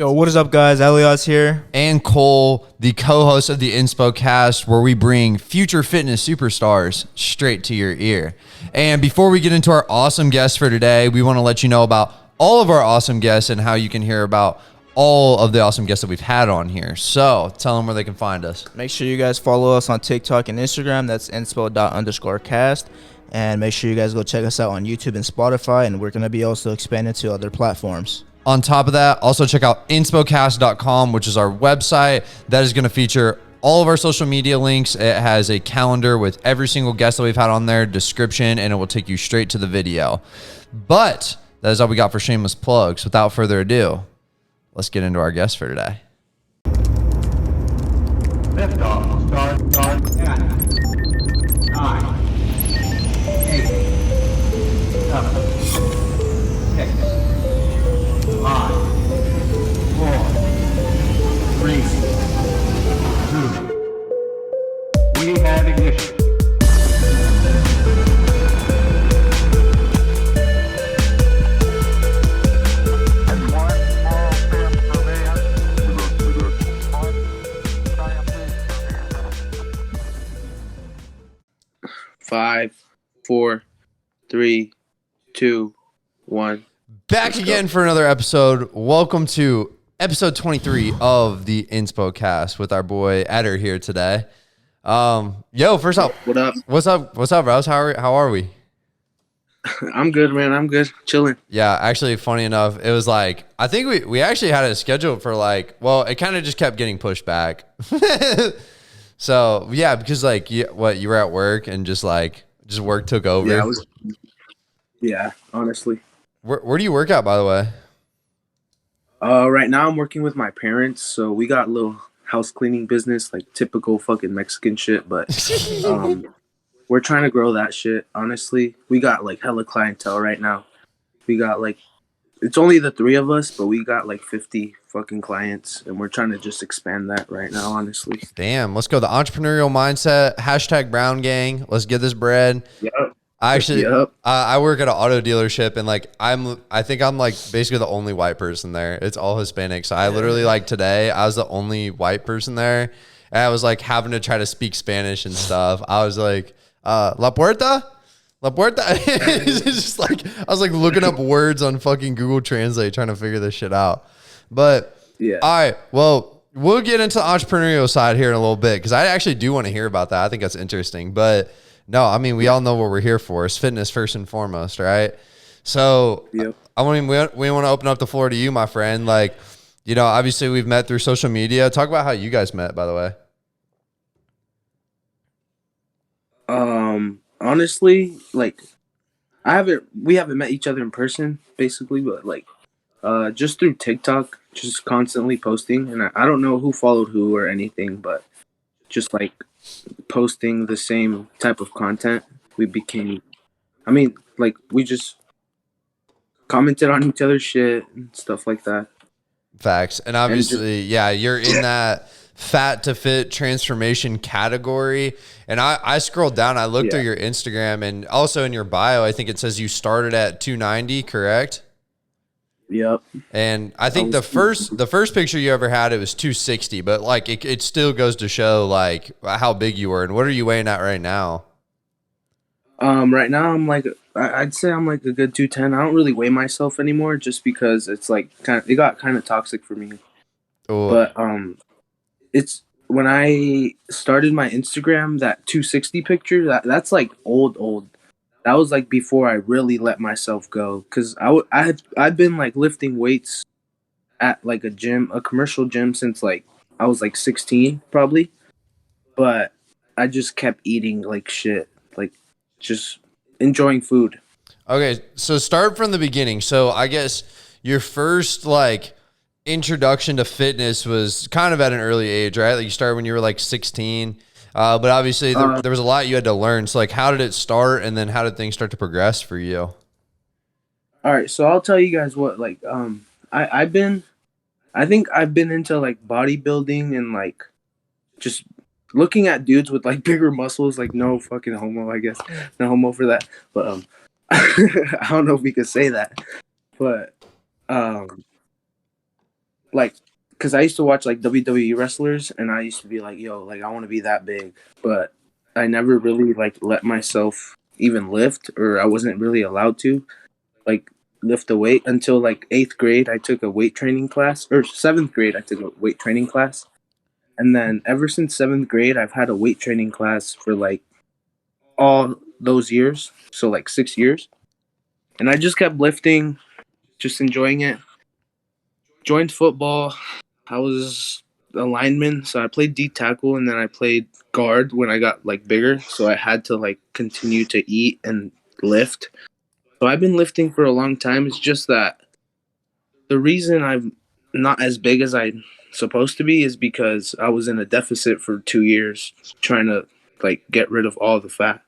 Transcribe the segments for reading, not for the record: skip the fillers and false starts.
Yo, what is up, guys? Elias here. And Cole, the co-host of the InspoCast, where we bring future fitness superstars straight to your ear. And before we get into our awesome guests for today, we want to let you know about all of our awesome guests and how you can hear about all of the awesome guests that we've had on here. So tell them where they can find us. Make sure you guys follow us on TikTok and Instagram. That's inspo._cast. And make sure you guys go check us out on YouTube and Spotify. And we're going to be also expanding to other platforms. On top of that, also check out InspoCast.com, which is our website. That is going to feature all of our social media links. It has a calendar with every single guest that we've had on there, description, and it will take you straight to the video. But that is all we got for shameless plugs. Without further ado, let's get into our guest for today. Liftoff. Start. 10, 9, 8, 7, 6, 5, 4, 3, 2. We have ignition. Five, 4, 3, 2, 1. Back again for another episode. Welcome to episode 23 of the InspoCast with our boy Eder here today. Yo, first up, What up? what's up, bros? How are we? I'm good, man. I'm good. Chilling. Yeah, actually, funny enough, it was like, I think we actually had it scheduled for like, well, it kind of just kept getting pushed back. So, yeah, because like, you were at work and just work took over. Yeah, honestly. Where do you work at, by the way? Right now I'm working with my parents, so we got a little house cleaning business, like typical fucking Mexican shit, but we're trying to grow that shit, honestly. We got like hella clientele right now. We got like, it's only the three of us, but we got like 50 fucking clients, and we're trying to just expand that right now, honestly. Damn, let's go. The entrepreneurial mindset, hashtag Brown Gang. Let's get this bread. Yep. I work at an auto dealership, and like I think I'm like basically the only white person there. It's all Hispanic. So I literally like today I was the only white person there, and I was like having to try to speak Spanish and stuff. I was like, La Puerta. It's just like I was like looking up words on fucking Google Translate trying to figure this shit out. But Yeah. all right, well, we'll get into the entrepreneurial side here in a little bit because I actually do want to hear about that. I think that's interesting. But no, I mean, we all know what we're here for. It's fitness first and foremost, right? So Yep. we want to open up the floor to you, my friend. Like, you know, obviously we've met through social media. Talk about how you guys met, by the way. Honestly, like we haven't met each other in person, basically, but like just through TikTok, just constantly posting, and I don't know who followed who or anything, but just like posting the same type of content, we just commented on each other's shit and stuff like that. Facts. And obviously, yeah, you're in that fat to fit transformation category. And I scrolled down, I looked through your Instagram, and also in your bio, I think it says you started at 290, correct? Yep. And I think the first picture you ever had, it was 260, but like it still goes to show like how big you were. And what are you weighing at right now? Right now I'm like, I'd say I'm like a good 210. I don't really weigh myself anymore just because it's like it got kind of toxic for me. Ooh. But it's when I started my Instagram, that 260 picture, that's like old. That was like before I really let myself go, because I'd been like lifting weights at like a commercial gym since like I was like 16 probably, but I just kept eating like shit, like just enjoying food. Okay, so start from the beginning. So I guess your first like introduction to fitness was kind of at an early age, right? Like you started when you were like 16. But obviously there was a lot you had to learn. So like, how did it start? And then how did things start to progress for you? All right. So I'll tell you guys what, like, I think I've been into like bodybuilding and like just looking at dudes with like bigger muscles, like no fucking homo, I guess. No homo for that. But I don't know if we could say that. But like, because I used to watch like WWE wrestlers, and I used to be like, yo, like I want to be that big, but I never really like let myself even lift, or I wasn't really allowed to like lift a weight until like 8th grade. I took a weight training class, or 7th grade I took a weight training class, and then ever since 7th grade I've had a weight training class for like all those years, so like 6 years, and I just kept lifting, just enjoying it. Joined football. I was a lineman, so I played D tackle, and then I played guard when I got like bigger. So I had to like continue to eat and lift. So I've been lifting for a long time. It's just that the reason I'm not as big as I'm supposed to be is because I was in a deficit for 2 years trying to like get rid of all the fat.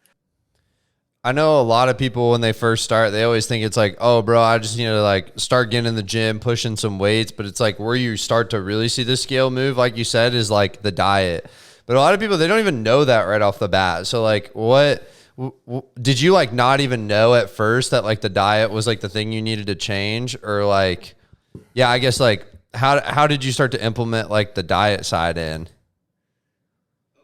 I know a lot of people when they first start, they always think it's like, oh, bro, I just need to like start getting in the gym, pushing some weights. But it's like where you start to really see the scale move, like you said, is like the diet. But a lot of people, they don't even know that right off the bat. So like what did you like not even know at first that like the diet was like the thing you needed to change? Or like, yeah, I guess like how did you start to implement like the diet side in?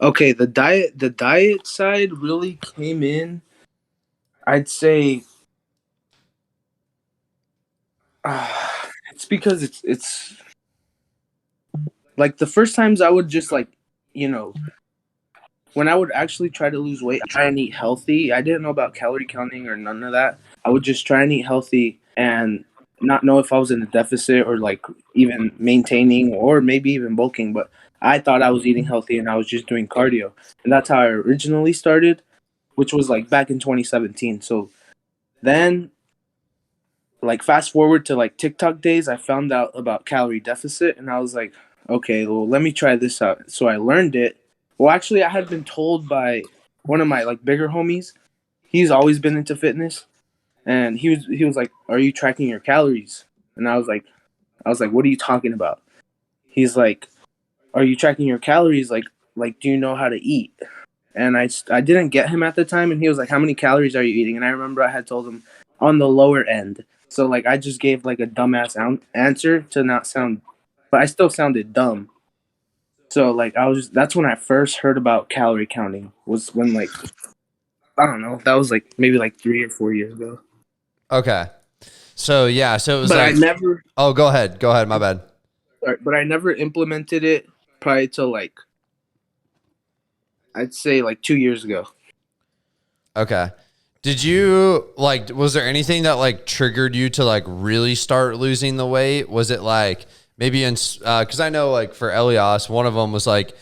Okay, the diet side really came in, I'd say, it's because it's like the first times I would just like, you know, when I would actually try to lose weight, try and eat healthy. I didn't know about calorie counting or none of that. I would just try and eat healthy and not know if I was in a deficit or like even maintaining or maybe even bulking. But I thought I was eating healthy and I was just doing cardio. And that's how I originally started, which was like back in 2017. So then, like, fast forward to like TikTok days, I found out about calorie deficit and I was like, okay, well, let me try this out. So I learned it. Well, actually, I had been told by one of my like bigger homies. He's always been into fitness, and he was like, "Are you tracking your calories?" And I was like, "What are you talking about?" He's like, "Are you tracking your calories? Like, do you know how to eat?" And I didn't get him at the time, and he was like, "How many calories are you eating?" And I remember I had told him on the lower end. So like I just gave like a dumbass answer to not sound, but I still sounded dumb. So like that's when I first heard about calorie counting, was when like I don't know, that was like maybe like 3 or 4 years ago. Okay. So yeah, so it was But I like, never oh, go ahead. Go ahead. My bad. but I never implemented it probably till like I'd say like 2 years ago. Okay. Did you like, was there anything that like triggered you to like really start losing the weight? Was it like maybe cause I know like for Elias, one of them was like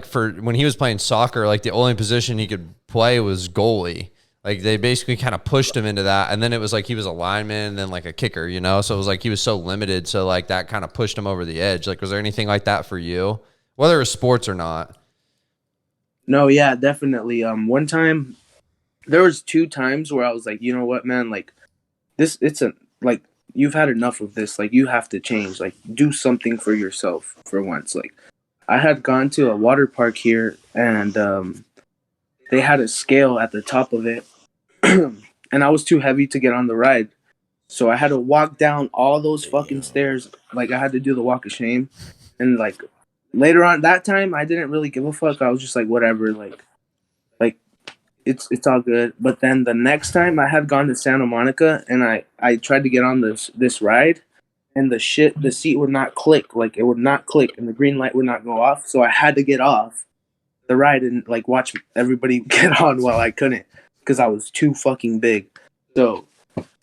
for when he was playing soccer, like the only position he could play was goalie. Like they basically kind of pushed him into that. And then it was like he was a lineman and then like a kicker, you know? So it was like he was so limited. So like that kind of pushed him over the edge. Like, was there anything like that for you? Whether it was sports or not? No, yeah, definitely. One time there was 2 times where I was like, you know what, man, like it's a like you've had enough of this. Like you have to change. Like do something for yourself for once. Like I had gone to a water park here, and they had a scale at the top of it, and I was too heavy to get on the ride. So I had to walk down all those fucking stairs. Like I had to do the walk of shame. And like later on that time I didn't really give a fuck. I was just like whatever, like it's all good. But then the next time I had gone to Santa Monica, and I tried to get on this ride, and the seat would not click. Like it would not click and the green light would not go off. So I had to get off the ride and like watch everybody get on while I couldn't, because I was too fucking big. So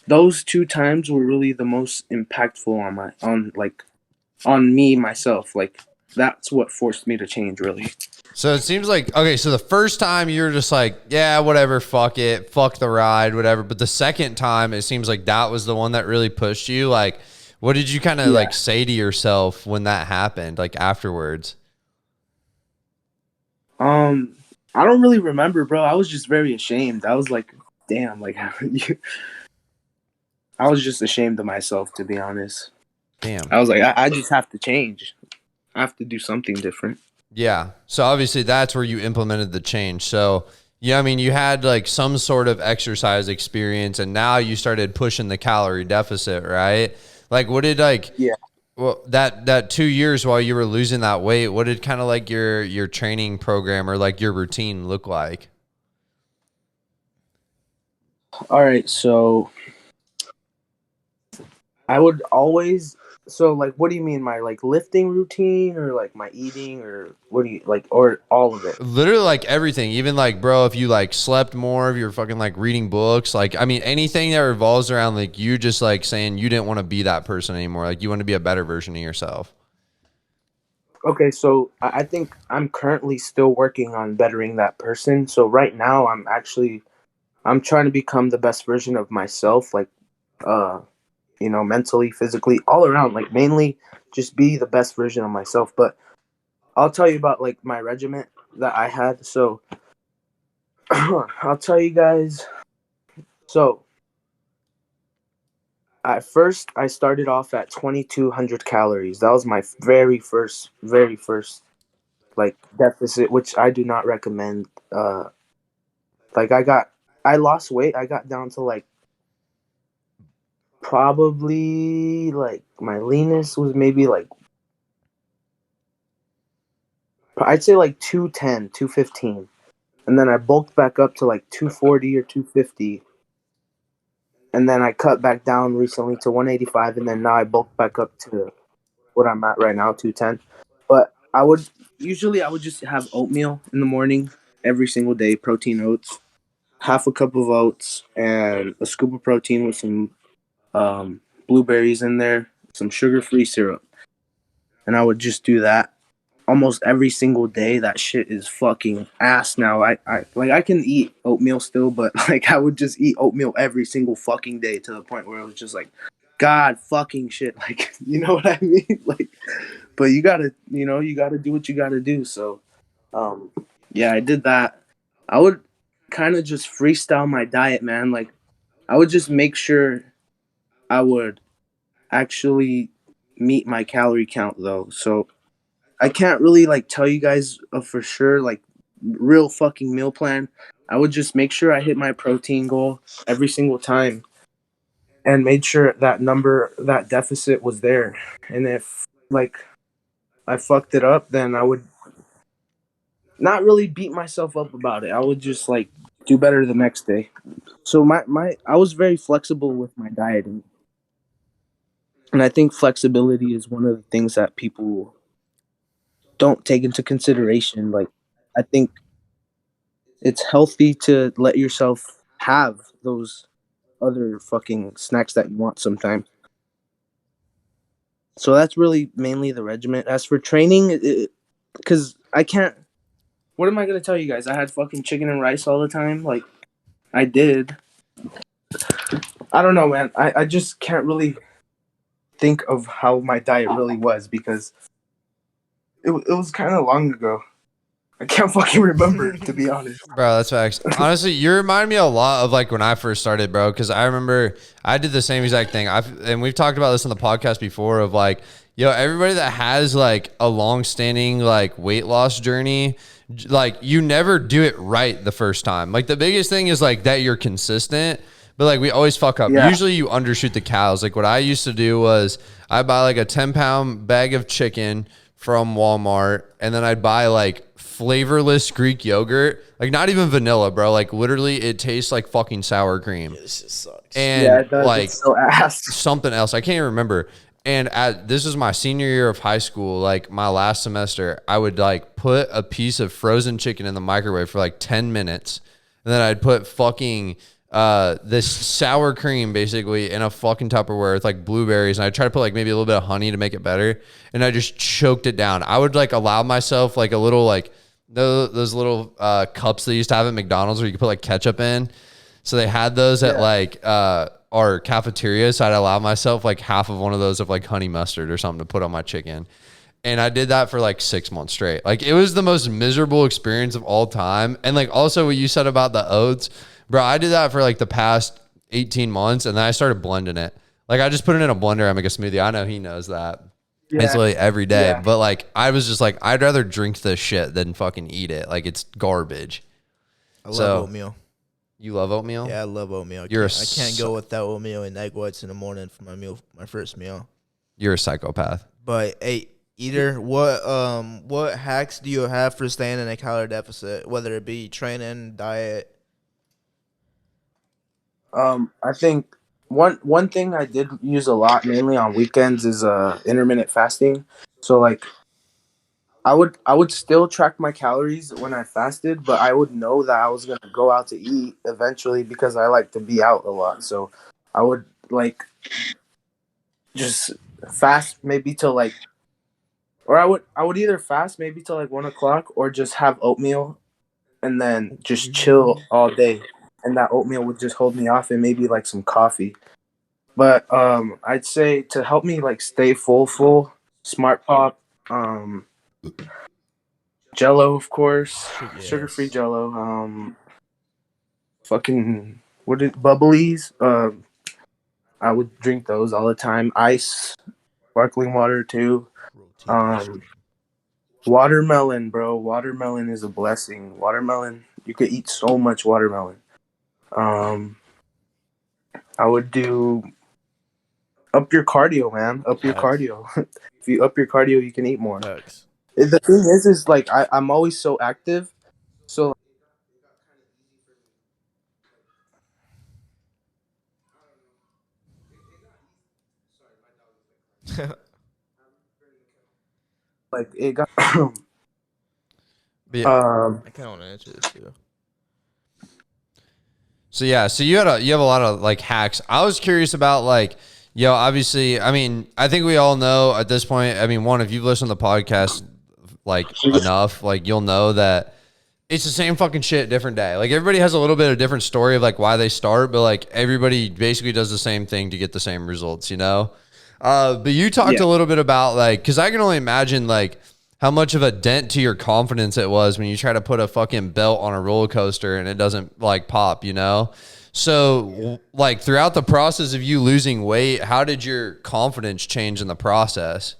those 2 times were really the most impactful on me myself. Like that's what forced me to change, really. So it seems like, okay, so the first time you were just like, yeah, whatever, fuck it, fuck the ride, whatever. But the second time, it seems like that was the one that really pushed you. Like, what did you kind of like say to yourself when that happened, like afterwards? I don't really remember, bro. I was just very ashamed. I was like, damn, like I was just ashamed of myself, to be honest. Damn. I was like, I just have to change. I have to do something different. Yeah. So obviously that's where you implemented the change. So, yeah, I mean, you had like some sort of exercise experience and now you started pushing the calorie deficit, right? Like what did like, Yeah. Well, that 2 years while you were losing that weight, what did kind of like your training program or like your routine look like? All right, so I would always. So, like, what do you mean, my like lifting routine, or like my eating, or what do you like, or all of it? Literally like everything, even like, bro, if you like slept more, if you're fucking like reading books, like, I mean, anything that revolves around like you just like saying you didn't want to be that person anymore. Like you want to be a better version of yourself. Okay, so I think I'm currently still working on bettering that person. So right now, I'm trying to become the best version of myself, like, uh, mentally, physically, all around. Like, mainly just be the best version of myself. But I'll tell you about like my regiment that I had. So I'll tell you guys. So at first, I started off at 2,200 calories. That was my very first like deficit, which I do not recommend. Like I lost weight. I got down to like probably like my leanest was maybe like I'd say like 210, 215. And then I bulked back up to like 240 or 250. And then I cut back down recently to 185, and then now I bulked back up to what I'm at right now, 210. But I would just have oatmeal in the morning every single day, protein oats, half a cup of oats, and a scoop of protein with some blueberries in there, some sugar-free syrup. And I would just do that almost every single day. That shit is fucking ass now. I can eat oatmeal still, but like I would just eat oatmeal every single fucking day to the point where it was just like, God fucking shit. Like, you know what I mean? Like, but you gotta do what you gotta do. So, um, yeah, I did that. I would kind of just freestyle my diet, man. Like, I would just make sure I would actually meet my calorie count though. So I can't really like tell you guys for sure like real fucking meal plan. I would just make sure I hit my protein goal every single time and made sure that deficit was there. And if like I fucked it up, then I would not really beat myself up about it. I would just like do better the next day. So my I was very flexible with my dieting. And I think flexibility is one of the things that people don't take into consideration. Like, I think it's healthy to let yourself have those other fucking snacks that you want sometimes. So that's really mainly the regiment. As for training, because I can't. What am I gonna tell you guys? I had fucking chicken and rice all the time. Like I did. I don't know, man. I just can't really think of how my diet really was because it was kind of long ago. I can't fucking remember, to be honest. Bro, that's facts. Honestly, you remind me a lot of like when I first started, bro. Because I remember I did the same exact thing. And we've talked about this on the podcast before. Of like, yo, everybody that has like a long-standing like weight loss journey, like you never do it right the first time. Like the biggest thing is like that you're consistent. But like we always fuck up. Yeah. Usually you undershoot the cows. Like what I used to do was I buy like a 10-pound bag of chicken from Walmart, and then I'd buy like flavorless Greek yogurt, like not even vanilla, bro. Like literally, it tastes like fucking sour cream. This just sucks. And Yeah, it does. like It's so ass. something else, I can't even remember. And this is my senior year of high school, like my last semester, I would like put a piece of frozen chicken in the microwave for like 10 minutes, and then I'd put fucking this sour cream basically in a fucking Tupperware with like blueberries, and I try to put like maybe a little bit of honey to make it better, and I just choked it down. I would like allow myself like a little like those little cups they used to have at McDonald's where you could put like ketchup in. So they had those at like our cafeteria, so I'd allow myself like half of one of those of like honey mustard or something to put on my chicken. And I did that for like 6 months straight. Like it was the most miserable experience of all time. And like also what you said about the oats, bro, I did that for like the past 18 months, and then I started blending it. Like I just put it in a blender and make a smoothie. I know he knows that. Yeah. It's like every day. Yeah. But like I was just like, I'd rather drink this shit than fucking eat it. Like it's garbage. I love oatmeal. You love oatmeal? Yeah, I love oatmeal. I You're can't go without oatmeal and egg whites in the morning for my first meal. you're a psychopath. But hey, Eder, what hacks do you have for staying in a calorie deficit, whether it be training, diet? I think one thing I did use a lot, mainly on weekends, is intermittent fasting. So like I would still track my calories when I fasted, but I would know that I was gonna go out to eat eventually because I like to be out a lot. So I would like just fast maybe till like, or I would either fast maybe till like 1 o'clock, or just have oatmeal and then just chill all day, and that oatmeal would just hold me off, and maybe like some coffee. But I'd say to help me like stay full, Smart Pop, um, Jello, of course, sugar-free Yes. Jello, fucking what is bubblies? I would drink those all the time. Ice, sparkling water too. Um, Watermelon, bro. Watermelon is a blessing. Watermelon, you could eat so much watermelon. Um, I would do up your cardio, man. Up your Facts. cardio. If you up your cardio, you can eat more. Facts. The thing is like I'm always so active, so like it got But yeah. um I kind of want to answer this too. So yeah, so you have a lot of like hacks. I was curious about like, obviously, I mean, I think we all know at this point. I mean, if you've listened to the podcast like enough, like you'll know that it's the same fucking shit, different day. Like everybody has a little bit of different story of like why they start, but like everybody basically does the same thing to get the same results, But you talked yeah. a little bit about like, because I can only imagine like how much of a dent to your confidence it was when you try to put a fucking belt on a roller coaster and it doesn't like pop. So like throughout the process of you losing weight, how did your confidence change in the process?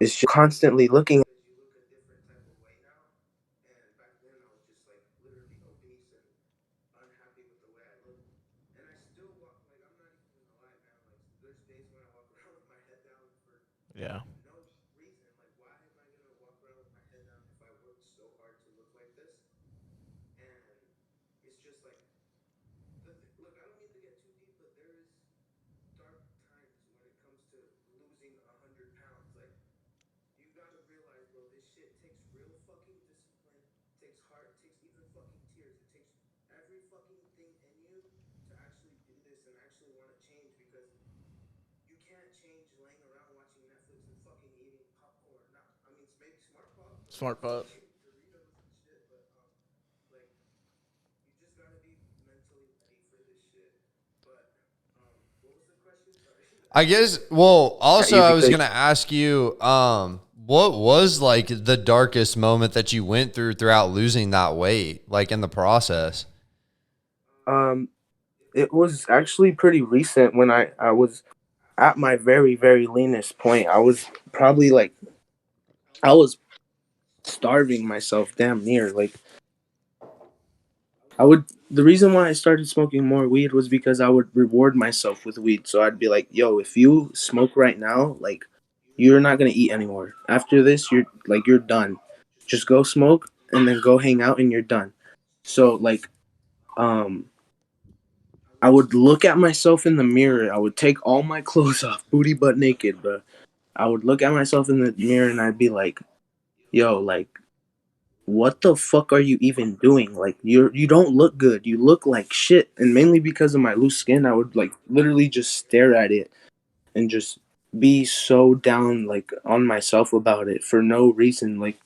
It's just constantly looking. Yeah. Smart Pop. I guess, well, That also you I was because going to ask you, what was like the darkest moment that you went throughout losing that weight, like in the process? um it was actually pretty recent when I was at my very very leanest point. I was probably like I was starving myself damn near. Like I would the reason why I started smoking more weed was because I would reward myself with weed. So I'd be like, "Yo, if you smoke right now, like you're not going to eat anymore. After this, you're done. Just go smoke and then go hang out and you're done." So like um I would look at myself in the mirror. I would take all my clothes off, booty butt naked, but I would look at myself in the mirror and I'd be like, "Yo, like what the fuck are you even doing? Like you don't look good. You look like shit." And mainly because of my loose skin, I would like literally just stare at it and just be so down like on myself about it for no reason. Like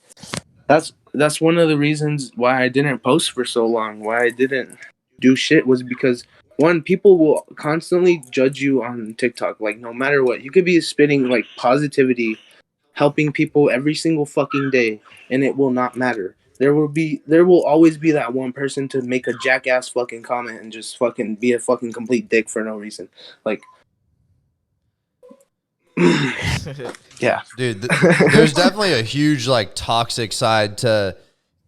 that's one of the reasons why I didn't post for so long, why I didn't do shit, was because one, people will constantly judge you on TikTok, like no matter what. You could be spitting like positivity, helping people every single fucking day, and it will not matter. there will always be that one person to make a jackass fucking comment and just fucking be a fucking complete dick for no reason. Like, yeah, Dude, there's definitely a huge like toxic side to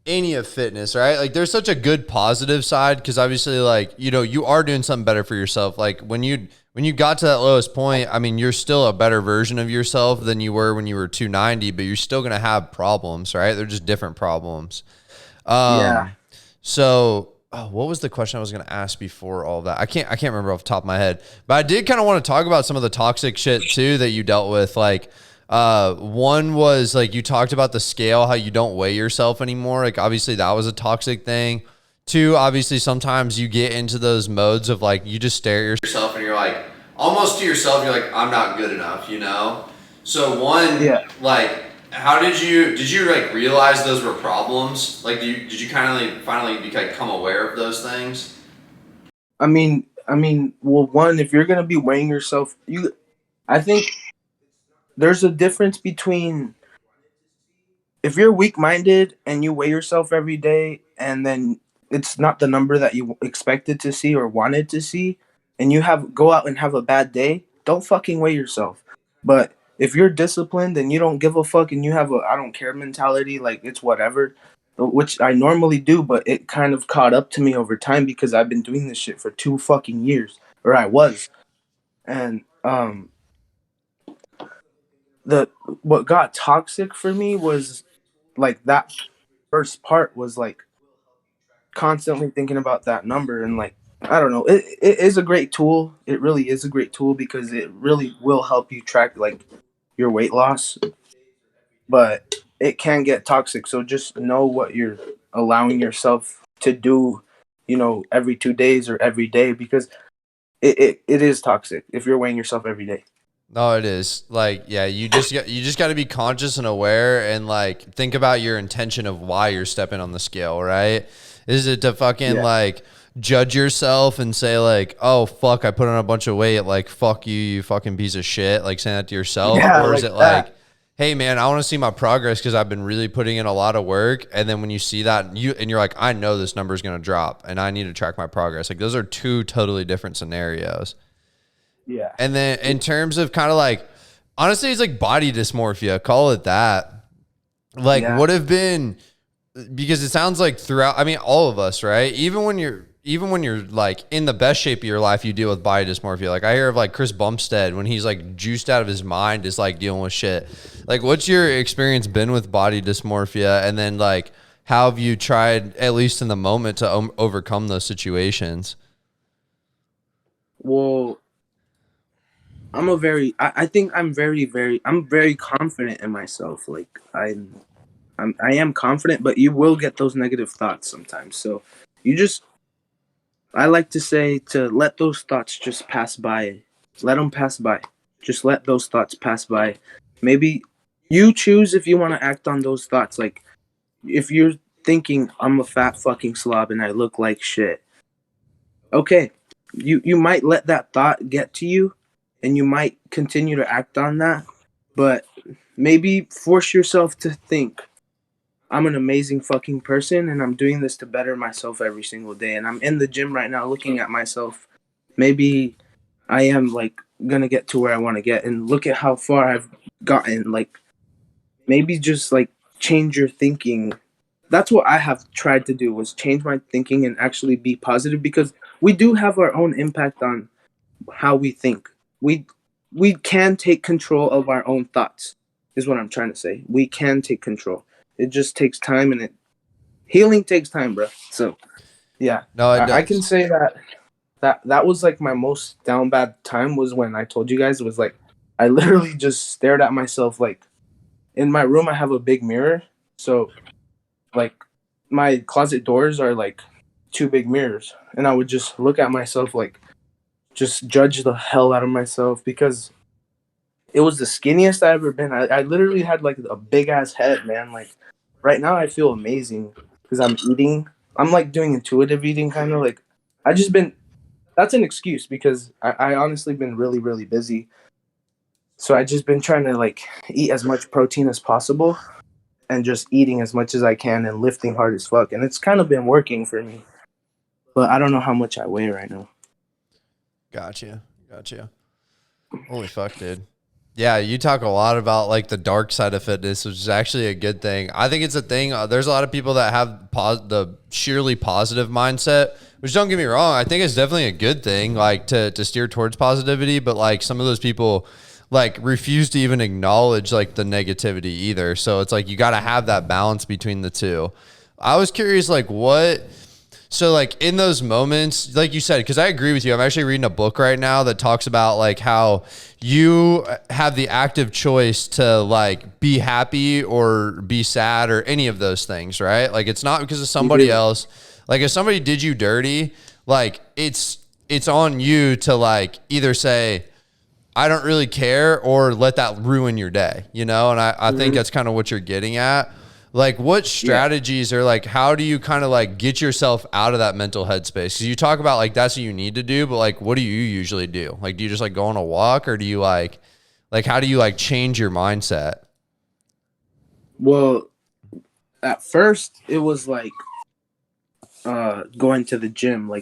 any of fitness, right? Like there's such a good positive side because obviously like, you know, you are doing something better for yourself. Like when you got to that lowest point, I mean, you're still a better version of yourself than you were when you were 290, but you're still going to have problems, right? They're just different problems. yeah. So what was the question I was going to ask before all that? I can't remember off the top of my head, but I did kind of want to talk about some of the toxic shit too that you dealt with. Like, one was like, you talked about the scale, how you don't weigh yourself anymore. Like obviously that was a toxic thing. Two, obviously sometimes you get into those modes of like, you just stare at yourself and you're like, almost to yourself, you're like, I'm not good enough, you know? So one, Yeah. like, how did you like realize those were problems? Like, did you kind of like finally become aware of those things? I mean, well, one, if you're gonna be weighing yourself, I think there's a difference between if you're weak-minded and you weigh yourself every day, and then it's not the number that you expected to see or wanted to see, and you go out and have a bad day. Don't fucking weigh yourself. But if you're disciplined and you don't give a fuck and you have a I don't care mentality, like it's whatever, which I normally do, but it kind of caught up to me over time because I've been doing this shit for 2 fucking years, or I was. And the what got toxic for me was like that first part was like constantly thinking about that number, and like I don't know, it is a great tool. It really is a great tool because it really will help you track like your weight loss, but it can get toxic. So just know what you're allowing yourself to do, every 2 days or every day, because it is toxic if you're weighing yourself every day. No, it is. Like, yeah, you just got to be conscious and aware and like think about your intention of why you're stepping on the scale, right? Is it to fucking like judge yourself and say like, "Oh fuck, I put on a bunch of weight," like, "Fuck you, you fucking piece of shit," like saying that to yourself? Yeah, Or is like it that. like, "Hey man, I want to see my progress because I've been really putting in a lot of work," and then when you see that you're like, "I know this number is going to drop and I need to track my progress." Like those are two totally different scenarios. Yeah. And then in terms of kind of like, honestly, it's like body dysmorphia, call it that. Like Yeah. would have been, because it sounds like throughout, I mean, all of us, right? Even when you're like in the best shape of your life, you deal with body dysmorphia. Like I hear of like Chris Bumstead when he's like juiced out of his mind is like dealing with shit. Like what's your experience been with body dysmorphia? And then like, how have you tried, at least in the moment, to overcome those situations? Well, I think I'm I'm very confident in myself. Like I am confident, but you will get those negative thoughts sometimes. So you just, I like to say to let those thoughts just pass by. Let them pass by. Just let those thoughts pass by. Maybe you choose if you want to act on those thoughts. Like if you're thinking I'm a fat fucking slob and I look like shit. Okay, you might let that thought get to you, and you might continue to act on that, but maybe force yourself to think I'm an amazing fucking person and I'm doing this to better myself every single day. And I'm in the gym right now looking at myself. Maybe I am like gonna get to where I want to get, and look at how far I've gotten. Like maybe just like change your thinking. That's what I have tried to do, was change my thinking and actually be positive, because we do have our own impact on how we think. We can take control of our own thoughts, is what I'm trying to say. We can take control. It just takes time, and healing takes time, bro. So yeah, No, it I can does. say that was like my most down bad time, was when I told you guys. It was like I literally just stared at myself. Like in my room I have a big mirror, so like my closet doors are like two big mirrors, and I would just look at myself, like just judge the hell out of myself, because it was the skinniest I ever been. I literally had like a big ass head, man. Like right now I feel amazing because I'm eating. I'm like doing intuitive eating, kind of like I just been. That's an excuse because I honestly been really really busy. So I just been trying to like eat as much protein as possible, and just eating as much as I can and lifting hard as fuck. And it's kind of been working for me. But I don't know how much I weigh right now. Gotcha. Holy fuck, dude. Yeah, you talk a lot about like the dark side of fitness, which is actually a good thing. I think it's a thing. There's a lot of people that have the sheerly positive mindset, which don't get me wrong. I think it's definitely a good thing, like to steer towards positivity. But like some of those people like refuse to even acknowledge like the negativity either. So it's like you got to have that balance between the two. I was curious, like so like in those moments, like you said, because I agree with you. I'm actually reading a book right now that talks about like how you have the active choice to like be happy or be sad or any of those things, right? Like it's not because of somebody else. Like if somebody did you dirty, like it's on you to like either say, I don't really care, or let that ruin your day, you know? And I think that's kind of what you're getting at. Like what strategies or like, how do you kind of like get yourself out of that mental headspace? Cause you talk about like, that's what you need to do, but like, what do you usually do? Like, do you just like go on a walk, or do you like, how do you like change your mindset? Well, at first it was like, going to the gym,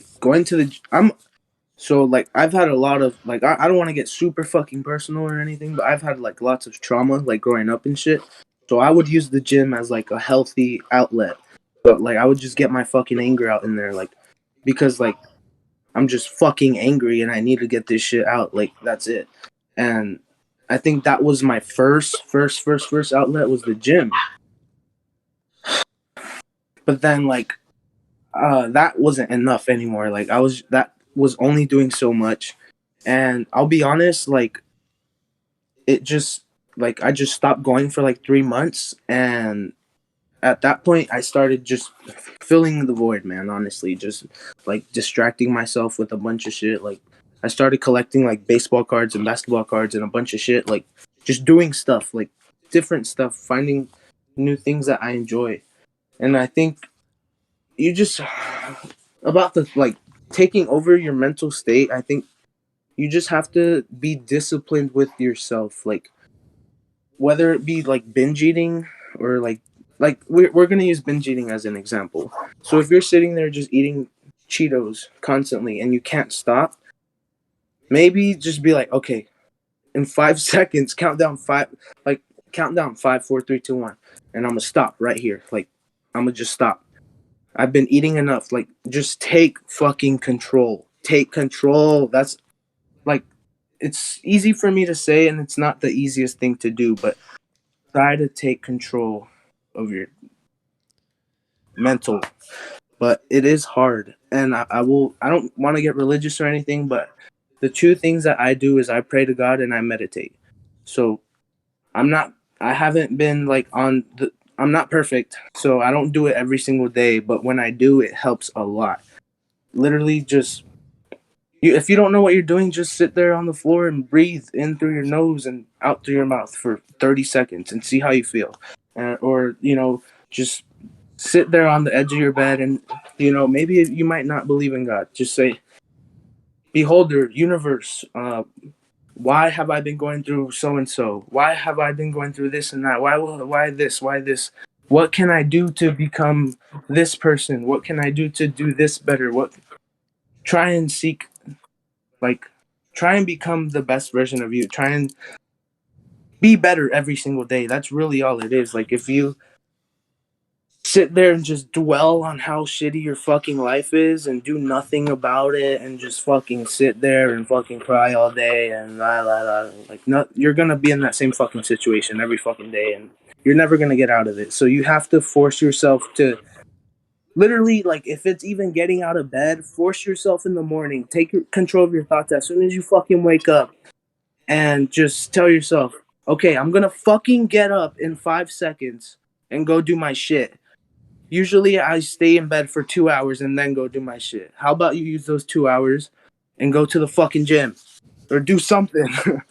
so like I've had a lot of like, I don't want to get super fucking personal or anything, but I've had like lots of trauma like growing up and shit. So I would use the gym as like a healthy outlet, but like I would just get my fucking anger out in there, like because like I'm just fucking angry and I need to get this shit out. Like that's it. And I think that was my first outlet was the gym. But then like that wasn't enough anymore. Like that was only doing so much. And I'll be honest, like it just like I just stopped going for like 3 months, and at that point I started just filling the void, man, honestly, just like distracting myself with a bunch of shit. Like I started collecting like baseball cards and basketball cards and a bunch of shit, like just doing stuff, like different stuff, finding new things that I enjoy. And I think you just about the like taking over your mental state, I think you just have to be disciplined with yourself, like whether it be like binge eating or like we're gonna use binge eating as an example. So if you're sitting there just eating Cheetos constantly and you can't stop, maybe just be like, okay, in 5 seconds, count down 5, 4, 3, 2, 1, and I'm gonna stop right here. Like I'm gonna just stop. I've been eating enough. Like just take fucking control. Take control. That's like, it's easy for me to say, and it's not the easiest thing to do, but try to take control of your mental. But it is hard, and I don't want to get religious or anything, but the two things that I do is I pray to God and I meditate. So I haven't been like I'm not perfect, so I don't do it every single day, but when I do, it helps a lot. Literally just if you don't know what you're doing, just sit there on the floor and breathe in through your nose and out through your mouth for 30 seconds and see how you feel. Or, just sit there on the edge of your bed and, maybe you might not believe in God. Just say, Beholder, universe, why have I been going through so-and-so? Why have I been going through this and that? Why this? Why this? What can I do to become this person? What can I do to do this better? Try and seek, try and become the best version of you. Try and be better every single day. That's really all it is. Like if you sit there and just dwell on how shitty your fucking life is and do nothing about it and just fucking sit there and fucking cry all day and you're gonna be in that same fucking situation every fucking day and you're never gonna get out of it. So you have to force yourself to literally, like, if it's even getting out of bed, force yourself in the morning. Take control of your thoughts as soon as you fucking wake up. And just tell yourself, okay, I'm going to fucking get up in 5 seconds and go do my shit. Usually I stay in bed for 2 hours and then go do my shit. How about you use those 2 hours and go to the fucking gym? Or do something. You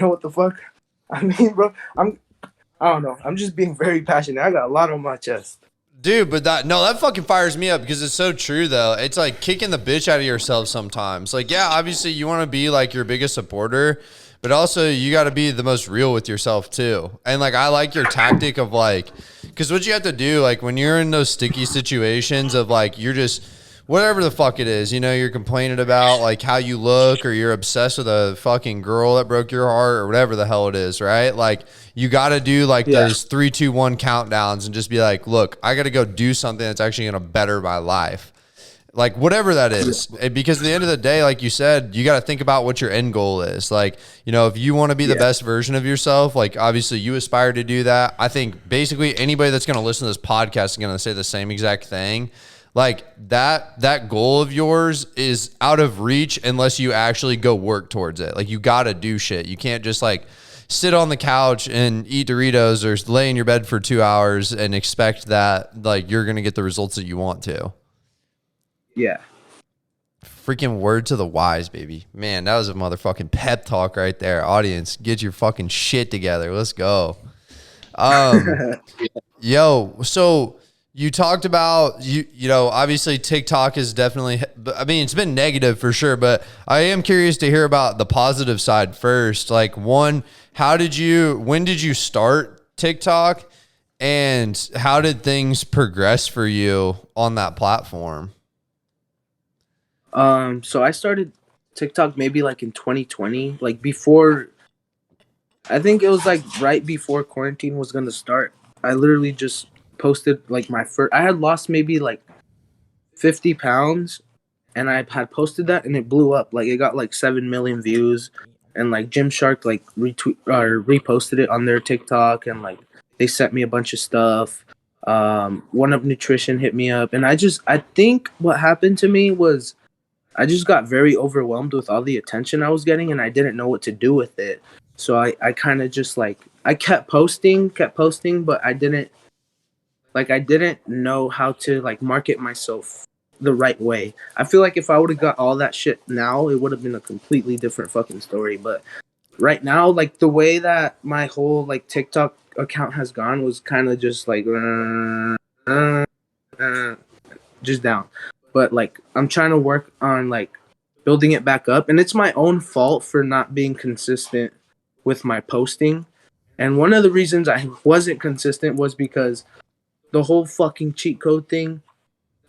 know what the fuck? I mean, bro, I don't know. I'm just being very passionate. I got a lot on my chest. Dude, but that fucking fires me up because it's so true though. It's like kicking the bitch out of yourself sometimes. Like, yeah, obviously you want to be like your biggest supporter, but also you got to be the most real with yourself too. And like, I like your tactic of like, because what you have to do, like when you're in those sticky situations of like, you're just, whatever the fuck it is, you're complaining about like how you look, or you're obsessed with a fucking girl that broke your heart, or whatever the hell it is, right? Like you got to do like those 3, 2, 1 countdowns and just be like, look, I got to go do something that's actually going to better my life. Like whatever that is. Because at the end of the day, like you said, you got to think about what your end goal is. Like, if you want to be the best version of yourself, like obviously you aspire to do that. I think basically anybody that's going to listen to this podcast is going to say the same exact thing. Like that goal of yours is out of reach unless you actually go work towards it. Like you got to do shit. You can't just like sit on the couch and eat Doritos or lay in your bed for 2 hours and expect that like you're going to get the results that you want to. Yeah. Freaking word to the wise, baby. Man, that was a motherfucking pep talk right there. Audience, get your fucking shit together. Let's go. Yo, so you talked about, obviously TikTok is definitely, it's been negative for sure, but I am curious to hear about the positive side first. Like when did you start TikTok, and how did things progress for you on that platform? So I started TikTok maybe like in 2020, like before, I think it was like right before quarantine was going to start. I literally just posted like I had lost maybe like 50 pounds, and I had posted that and it blew up. Like it got like 7 million views, and like Gymshark like reposted it on their TikTok, and like they sent me a bunch of stuff. One Up Nutrition hit me up, and I think what happened to me was I just got very overwhelmed with all the attention I was getting, and I didn't know what to do with it. So I kind of just like, I kept posting, but I didn't know how to like market myself the right way. I feel like if I would have got all that shit now, it would have been a completely different fucking story. But right now, like the way that my whole like TikTok account has gone was kind of just like just down. But like I'm trying to work on like building it back up, and it's my own fault for not being consistent with my posting. And one of the reasons I wasn't consistent was because the whole fucking cheat code thing,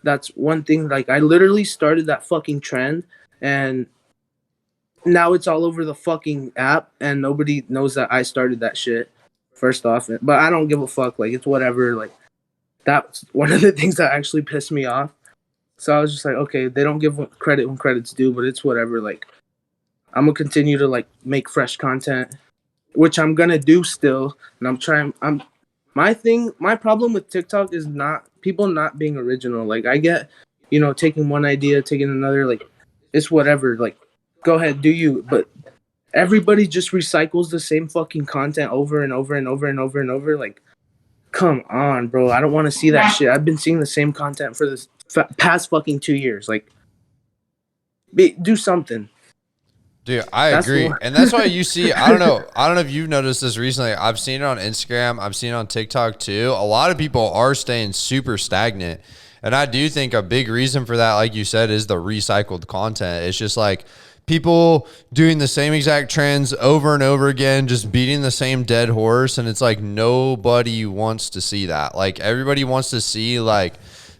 that's one thing. Like I literally started that fucking trend, and now it's all over the fucking app, and nobody knows that I started that shit first off. But I don't give a fuck. Like it's whatever. Like that's one of the things that actually pissed me off. So I was just like, okay, they don't give credit when credit's due, but it's whatever. Like, I'm gonna continue to like make fresh content, which I'm gonna do still. And my problem with TikTok is not people not being original. Like I get, taking one idea, taking another, like it's whatever. Like, go ahead, do you. But everybody just recycles the same fucking content over and over and over and over and over. Like, come on, bro. I don't want to see that shit. I've been seeing the same content for this past fucking 2 years. Like, do something. Dude, I agree. And that's why you see, I don't know if you've noticed this recently. I've seen it on Instagram. I've seen it on TikTok too. A lot of people are staying super stagnant. And I do think a big reason for that, like you said, is the recycled content. It's just like people doing the same exact trends over and over again, just beating the same dead horse. And it's like nobody wants to see that. Like everybody wants to see like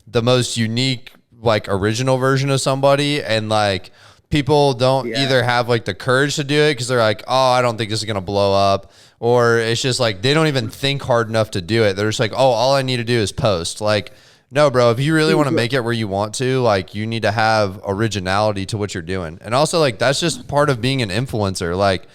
the most unique, like original version of somebody. And like people don't either have like the courage to do it because they're like, oh, I don't think this is going to blow up. Or it's just like they don't even think hard enough to do it. They're just like, oh, all I need to do is post. Like, no, bro, if you really want to make it where you want to, like you need to have originality to what you're doing. And also like that's just part of being an influencer. Like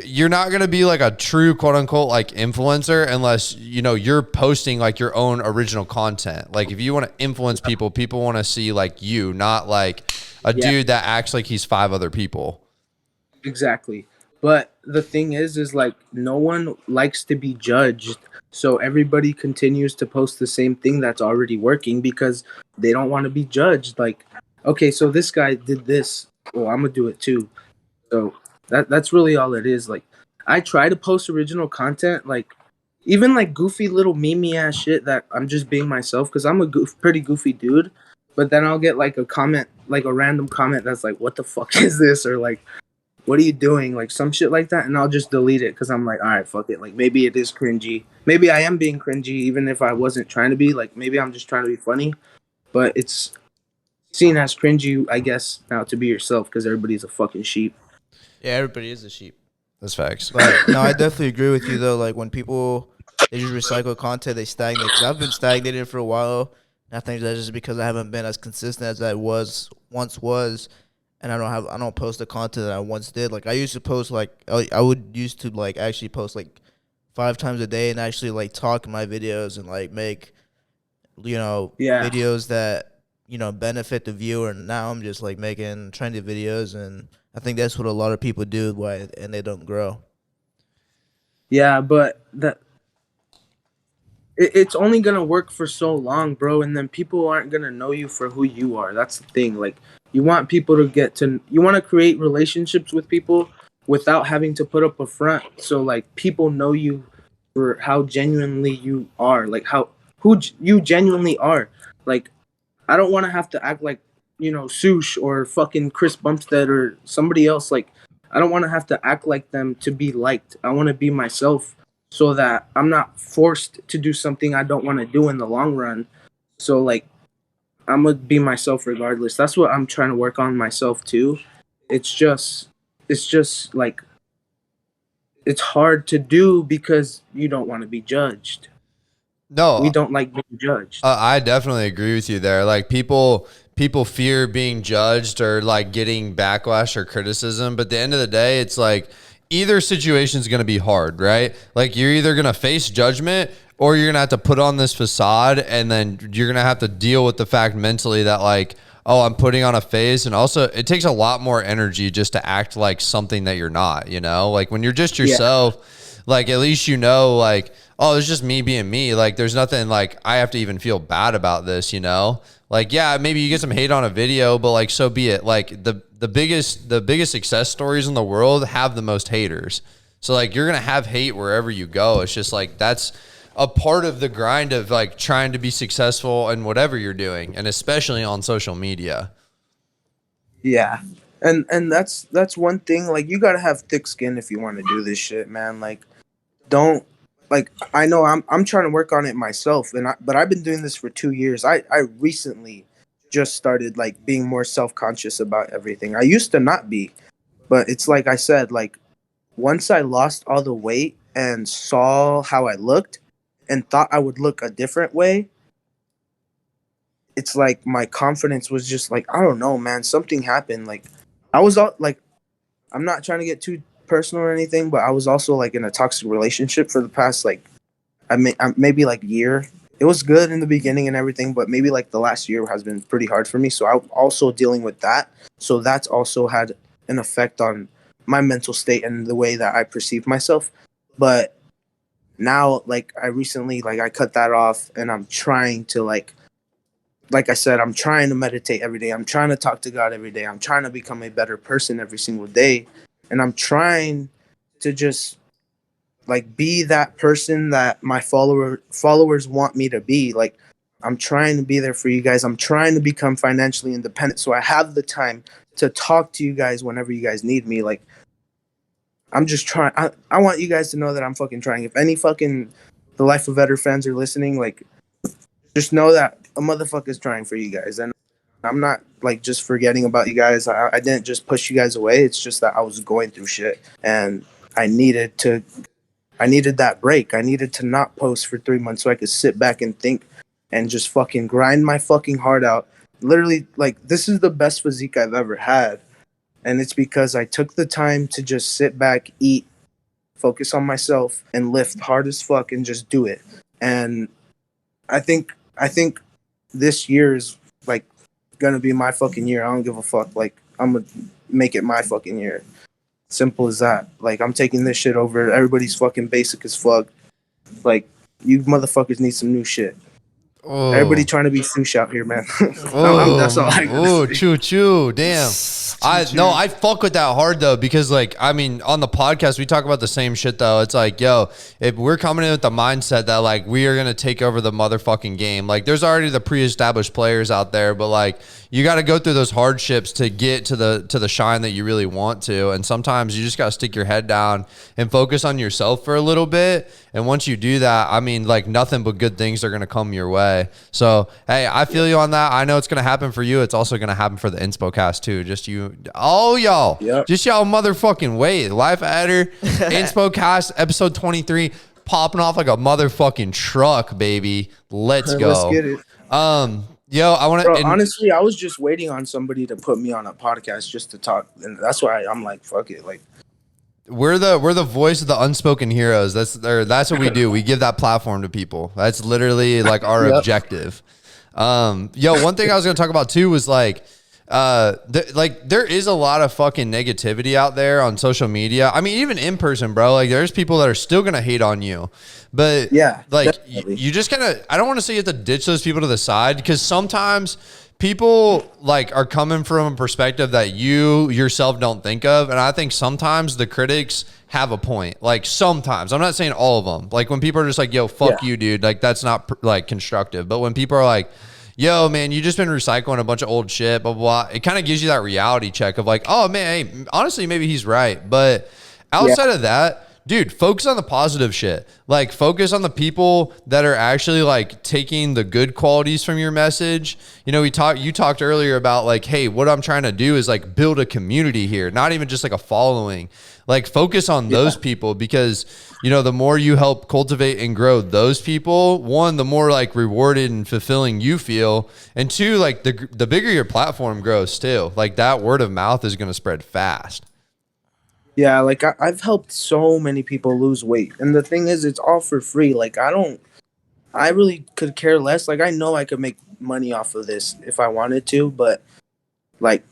you're not going to be like a true quote unquote like influencer unless you're posting like your own original content. Like if you want to influence people want to see like you, not like a dude that acts like he's 5 other people. Exactly. But the thing is like no one likes to be judged. So everybody continues to post the same thing that's already working because they don't want to be judged. Like, okay, so this guy did this. Well, I'm going to do it too. So that's really all it is. Like, I try to post original content, like even like goofy little meme ass shit that I'm just being myself because I'm a pretty goofy dude. But then I'll get like a comment, like a random comment that's like, "What the fuck is this?" or like, "What are you doing?" Like some shit like that, and I'll just delete it because I'm like, all right, fuck it. Like maybe it is cringy. Maybe I am being cringy, even if I wasn't trying to be. Like maybe I'm just trying to be funny, but it's seen as cringy, I guess, now to be yourself because everybody's a fucking sheep. Yeah, everybody is a sheep. That's facts. But no, I definitely agree with you though. Like when people they just recycle content, they stagnate. Because I've been stagnated for a while. And I think that's just because I haven't been as consistent as I once was, and I don't post the content that I once did. Like I used to post like I would used to like actually post like 5 times a day and actually like talk in my videos and like make Yeah. videos that benefit the viewer. And now I'm just like making trendy videos, and I think that's what a lot of people do, and they don't grow. Yeah, but it's only gonna work for so long, bro, and then people aren't gonna know you for who you are. That's the thing. Like you want people to you want to create relationships with people without having to put up a front. So like people know you for how genuinely you are, like you genuinely are. Like I don't want to have to act like Sush or fucking Chris Bumstead or somebody else. Like I don't want to have to act like them to be liked. I want to be myself so that I'm not forced to do something I don't want to do in the long run. So like I'm gonna be myself regardless. That's what I'm trying to work on myself too. It's just like it's hard to do because you don't want to be judged. No, We don't like being judged. I definitely agree with you there. Like people fear being judged or like getting backlash or criticism, but at the end of the day, it's like either situation is going to be hard, right? Like you're either going to face judgment or you're going to have to put on this facade, and then you're going to have to deal with the fact mentally that like, oh, I'm putting on a face. And also it takes a lot more energy just to act like something that you're not, like when you're just yourself, like at least like, oh, it's just me being me. Like there's nothing like I have to even feel bad about this, Like, yeah, maybe you get some hate on a video, but like so be it. Like the biggest success stories in the world have the most haters. So like you're gonna have hate wherever you go. It's just like that's a part of the grind of like trying to be successful in whatever you're doing, and especially on social media. Yeah. And that's one thing, like you gotta have thick skin if you want to do this shit, man. Like don't like I know I'm trying to work on it myself, but I've been doing this for 2 years. I recently just started like being more self-conscious about everything. I used to not be, but it's like I said, like once I lost all the weight and saw how I looked and thought I would look a different way, it's like my confidence was just like, I don't know, man, something happened. Like I was all like, I'm not trying to get too personal or anything, but I was also like in a toxic relationship for the past like maybe like year. It was good in the beginning and everything, but maybe like the last year has been pretty hard for me. So I'm also dealing with that. So that's also had an effect on my mental state and the way that I perceive myself. But now, like I recently, like I cut that off, and I'm trying to like I said, I'm trying to meditate every day. I'm trying to talk to God every day. I'm trying to become a better person every single day. And I'm trying to just like be that person that my followers want me to be. Like I'm trying to be there for you guys. I'm trying to become financially independent so I have the time to talk to you guys whenever you guys need me. Like I'm just trying. I want you guys to know that I'm fucking trying. If any fucking The Life of Eder fans are listening, like just know that a motherfucker's trying for you guys. And I'm not like just forgetting about you guys. I didn't just push you guys away. It's just that I was going through shit and I needed that break. I needed to not post for 3 months so I could sit back and think and just fucking grind my fucking heart out. Literally, like this is the best physique I've ever had. And it's because I took the time to just sit back, eat, focus on myself, and lift hard as fuck and just do it. And I think this year is like gonna be my fucking year. I don't give a fuck. Like I'm gonna make it my fucking year. Simple as that. Like I'm taking this shit over. Everybody's fucking basic as fuck. Like you motherfuckers need some new shit. Everybody Oh, trying to be sushi out here, man. That's all I gotta oh, say. choo. Damn. I fuck with that hard though, because like, I mean, on the podcast, we talk about the same shit though. It's like, yo, if we're coming in with the mindset that like, we are going to take over the motherfucking game, like there's already the pre-established players out there, but like, you got to go through those hardships to get to the shine that you really want to. And sometimes you just got to stick your head down and focus on yourself for a little bit. And once you do that, I mean, like nothing but good things are going to come your way. So, hey, I feel you on that. I know it's going to happen for you. It's also going to happen for the InspoCast too. Just y'all. Yep. Just y'all motherfucking wait. Life Eder, InspoCast, episode 23, popping off like a motherfucking truck, baby. Let's go. Let's get it. Yo, I want to. Honestly, I was just waiting on somebody to put me on a podcast just to talk, and that's why I'm like, fuck it. Like, we're the voice of the unspoken heroes. That's what we do. We give that platform to people. That's literally like our objective. Yo, one thing I was gonna talk about too was like, there is a lot of fucking negativity out there on social media. I mean, even in person, bro. Like, there's people that are still gonna hate on you, but yeah, like you just kind of. I don't want to say you have to ditch those people to the side, because sometimes people like are coming from a perspective that you yourself don't think of, and I think sometimes the critics have a point. Like sometimes, I'm not saying all of them. Like when people are just like, "Yo, fuck you, dude," like that's not like constructive. But when people are like, yo, man, you just been recycling a bunch of old shit, blah, blah, blah. It kind of gives you that reality check of like, oh, man, hey, honestly, maybe he's right. But outside of that, dude, focus on the positive shit. Like, focus on the people that are actually like taking the good qualities from your message. You know, you talked earlier about like, hey, what I'm trying to do is like build a community here, not even just like a following. Like, focus on those people, because, you know, the more you help cultivate and grow those people, one, the more like rewarded and fulfilling you feel. And two, like the bigger your platform grows too. Like that word of mouth is going to spread fast. Yeah, like I've helped so many people lose weight, and the thing is, it's all for free. Like I really could care less. Like I know I could make money off of this if I wanted to, but like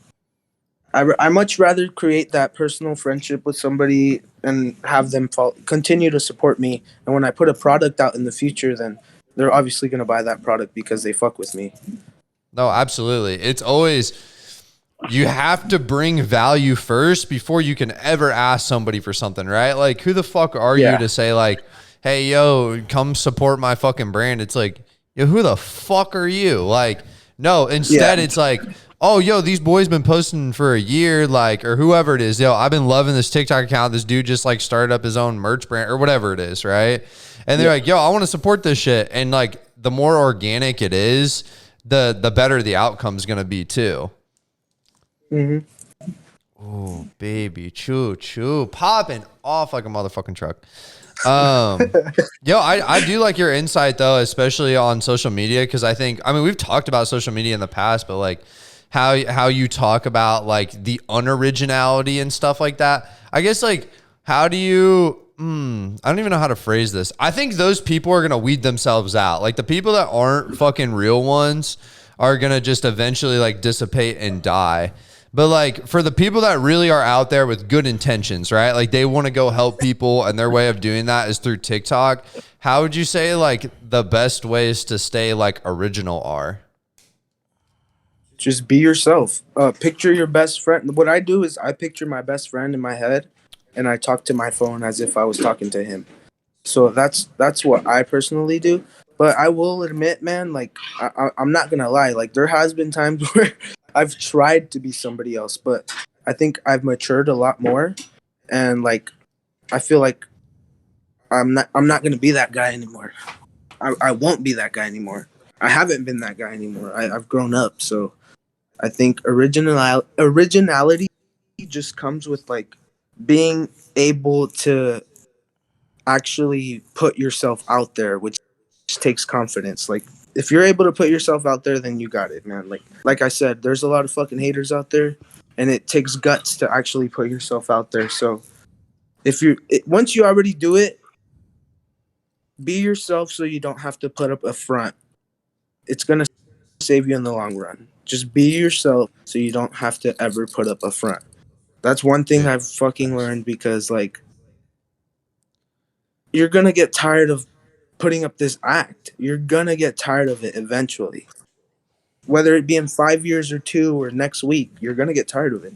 I much rather create that personal friendship with somebody and have them continue to support me. And when I put a product out in the future, then they're obviously gonna buy that product because they fuck with me. No, absolutely. It's always, you have to bring value first before you can ever ask somebody for something, right? Like, who the fuck are you to say like, hey, yo, come support my fucking brand? It's like, yo, who the fuck are you? Like, no, instead it's like, oh, yo, these boys been posting for a year, like, or whoever it is. Yo, I've been loving this TikTok account. This dude just like started up his own merch brand or whatever it is, right? And they're like, yo, I want to support this shit. And like, the more organic it is, the better the outcome's gonna be too. Oh, baby, choo, popping off like a motherfucking truck. Yo, I do like your insight though, especially on social media, because I mean, we've talked about social media in the past, but like how you talk about like the unoriginality and stuff like that. I guess like, how do you I don't even know how to phrase this. I think those people are gonna weed themselves out. Like the people that aren't fucking real ones are gonna just eventually like dissipate and die. But like for the people that really are out there with good intentions, right? Like they want to go help people, and their way of doing that is through TikTok. How would you say like the best ways to stay like original are? Just be yourself. Picture your best friend. What I do is I picture my best friend in my head, and I talk to my phone as if I was talking to him. So that's what I personally do. But I will admit, man, like I'm not gonna lie. Like there has been times where I've tried to be somebody else, but I think I've matured a lot more, and like I feel like I'm not gonna be that guy anymore. I won't be that guy anymore. I haven't been that guy anymore. I've grown up, so I think originality just comes with like being able to actually put yourself out there, which takes confidence. Like if you're able to put yourself out there, then you got it, man. Like I said, there's a lot of fucking haters out there, and it takes guts to actually put yourself out there. So once you already do it, be yourself so you don't have to put up a front. It's gonna save you in the long run. Just be yourself so you don't have to ever put up a front. That's one thing I've fucking learned, because like you're gonna get tired of putting up this act. You're gonna get tired of it eventually. Whether it be in 5 years or 2 or next week, you're gonna get tired of it.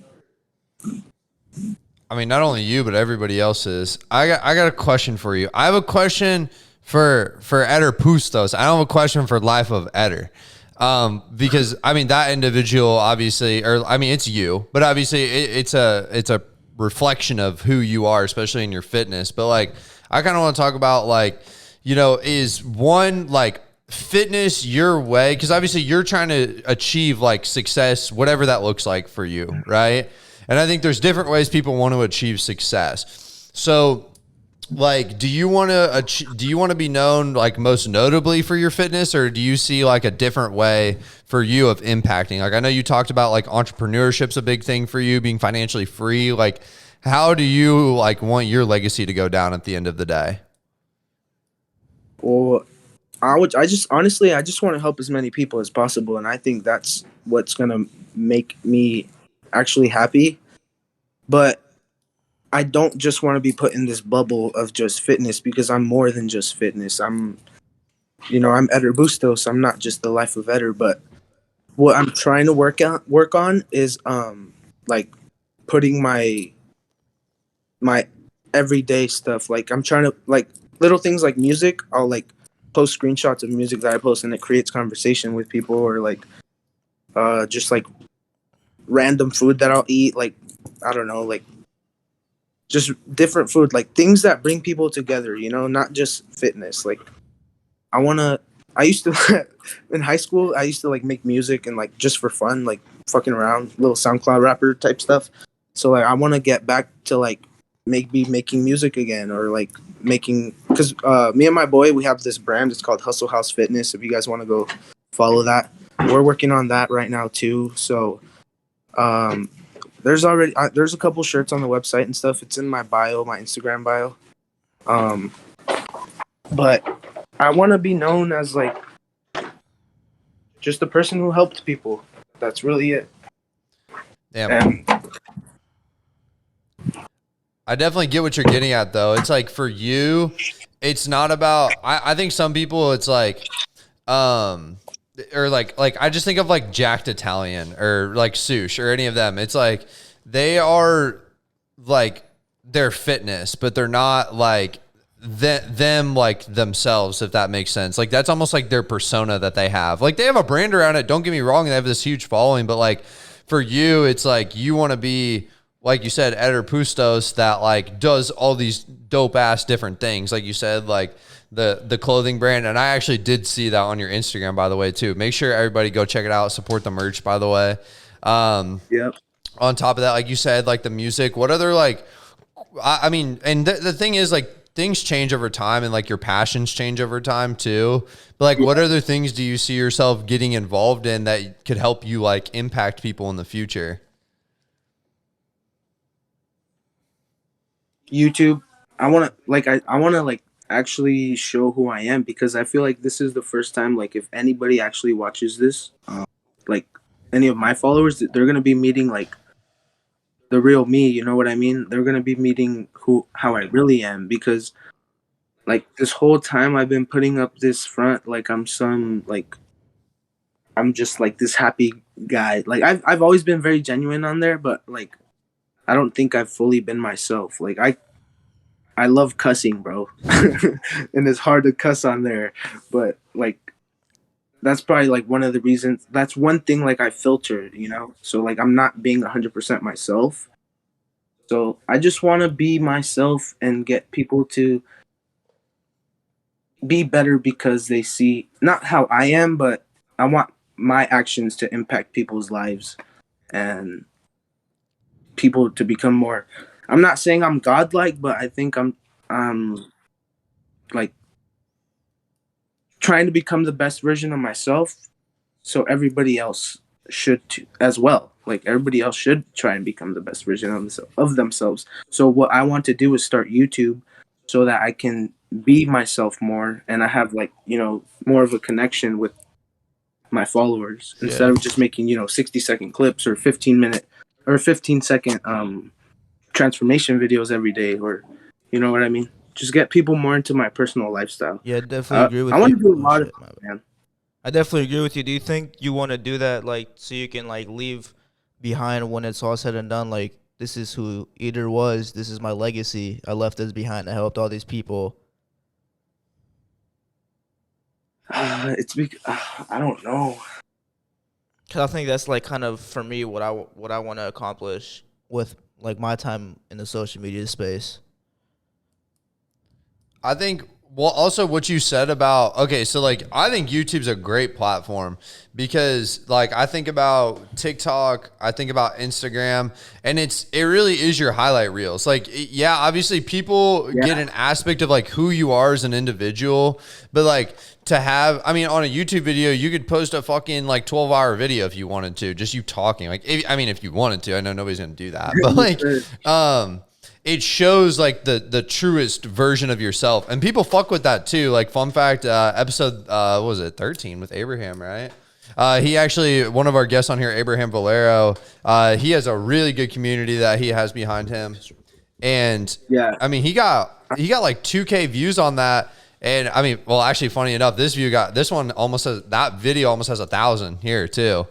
I mean, not only you, but everybody else is. I got a question for you. I have a question for Eder Pustos. I don't have a question for Life of Eder. Because I mean that individual obviously, or I mean it's you, but obviously it's a reflection of who you are, especially in your fitness. But like, I kind of want to talk about like, you know, is one like fitness your way? Because obviously you're trying to achieve like success, whatever that looks like for you, right? And I think there's different ways people want to achieve success. So like, do you want to be known like most notably for your fitness, or do you see like a different way for you of impacting? Like, I know you talked about like entrepreneurship's a big thing for you, being financially free. Like, how do you like want your legacy to go down at the end of the day? Well, I just honestly, I just want to help as many people as possible, and I think that's what's gonna make me actually happy. But I don't just want to be put in this bubble of just fitness, because I'm more than just fitness. I'm Eder Bustos. I'm not just the Life of Eder, but what I'm trying to work on is like putting my everyday stuff. Like, I'm trying to, like, little things like music. I'll like post screenshots of music that I post, and it creates conversation with people, or like just like random food that I'll eat. Like, I don't know, like just different food, like things that bring people together, not just fitness. Like, I used to, in high school, I used to like make music and like just for fun, like fucking around, little SoundCloud rapper type stuff. So like, I want to get back to like maybe making music again, or like making, because me and my boy, we have this brand. It's called Hustle House Fitness. If you guys want to go follow that, we're working on that right now too. So there's a couple shirts on the website and stuff. It's in my bio, my Instagram bio. But I want to be known as like just the person who helped people. That's really it. Damn. I definitely get what you're getting at, though. It's like, for you, it's not about, I think some people, it's like, or like I just think of like Jacked Italian or like Sush or any of them. It's like, they are like their fitness, but they're not like them like themselves, if that makes sense. Like, that's almost like their persona that they have. Like, they have a brand around it. Don't get me wrong. They have this huge following, but like for you, it's like, you want to be, like you said, Eder Pustos, that like does all these dope ass different things. Like you said, like the clothing brand. And I actually did see that on your Instagram, by the way, too. Make sure everybody go check it out. Support the merch, by the way. Yep. On top of that, like you said, like the music, what other, like, I mean, and the thing is, like, things change over time, and like your passions change over time too. But like, what other things do you see yourself getting involved in that could help you like impact people in the future? YouTube. I want to like actually show who I am, because I feel like this is the first time, like, if anybody actually watches this, like any of my followers, they're going to be meeting like the real me, you know what I mean? They're going to be meeting how I really am, because like this whole time I've been putting up this front like I'm just like this happy guy. Like, I've always been very genuine on there, but like I don't think I've fully been myself. Like, I love cussing, bro. And it's hard to cuss on there, but like that's probably like one of the reasons. That's one thing like I filtered, so like I'm not being 100% myself. So I just want to be myself and get people to be better, because they see not how I am, but I want my actions to impact people's lives and people to become more. I'm not saying I'm godlike, but I think I'm like trying to become the best version of myself, so everybody else should too, as well. Like, everybody else should try and become the best version of themselves. So what I want to do is start YouTube, so that I can be myself more, and I have like more of a connection with my followers, instead of just making 60-second clips or 15-minute or 15-second transformation videos every day, or you know what I mean. just get people more into my personal lifestyle. Yeah, I definitely agree with I you. want to do a Oh, lot of shit, my bad. man. I definitely agree with you. Do you think you want to do that, like, so you can like leave behind when it's all said and done? Like, this is who Eder was. This is my legacy. I left this behind. I helped all these people. I don't know. Cause I think that's like kind of for me what I want to accomplish with like my time in the social media space. I think, well, also what you said about, okay, so like, I think YouTube's a great platform because like, I think about TikTok, I think about Instagram, and it really is your highlight reels. Like, yeah, obviously people get an aspect of like who you are as an individual, but like to have, I mean, on a YouTube video, you could post a fucking like 12-hour video if you wanted to, just you talking. Like, if you wanted to, I know nobody's going to do that, but like, it shows like the truest version of yourself, and people fuck with that too. Like, fun fact, episode what was it, 13 with Abraham, right? He actually, one of our guests on here, Abraham Valero, he has a really good community that he has behind him, and Yeah. I mean, he got like 2K views on that. And I mean, well, actually, funny enough, that video almost has 1,000 here too.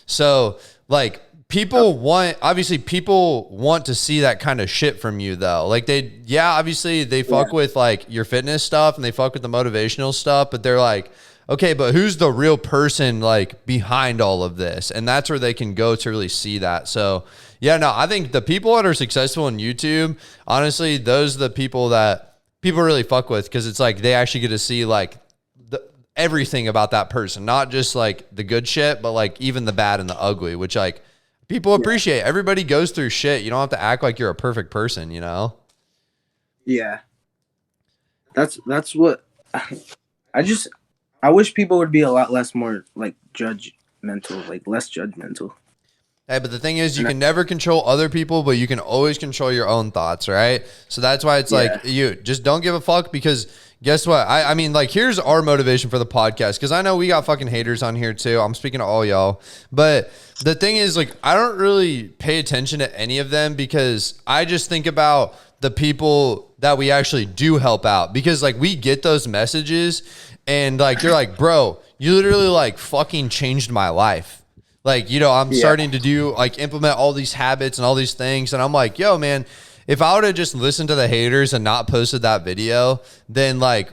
So like, people want to see that kind of shit from you though. Like obviously they fuck with like your fitness stuff and they fuck with the motivational stuff, but they're like, okay, but who's the real person like behind all of this? And that's where they can go to really see that. So yeah, no, I think the people that are successful in YouTube, honestly, those are the people that people really fuck with, because it's like they actually get to see like everything about that person, not just like the good shit, but like even the bad and the ugly, which like people appreciate. Everybody goes through shit. You don't have to act like you're a perfect person, you know? Yeah. That's what I wish people would be a lot less more like judgmental, like less judgmental. Hey, but the thing is, you can never control other people, but you can always control your own thoughts, right? So that's why it's like, you just don't give a fuck, because guess what? I mean, like, here's our motivation for the podcast, because I know we got fucking haters on here too. I'm speaking to all y'all. But the thing is, like, I don't really pay attention to any of them, because I just think about the people that we actually do help out, because like we get those messages and like, you're like, bro, you literally like fucking changed my life. Like, you know, I'm starting to implement all these habits and all these things. And I'm like, yo, man, if I would have just listened to the haters and not posted that video, then like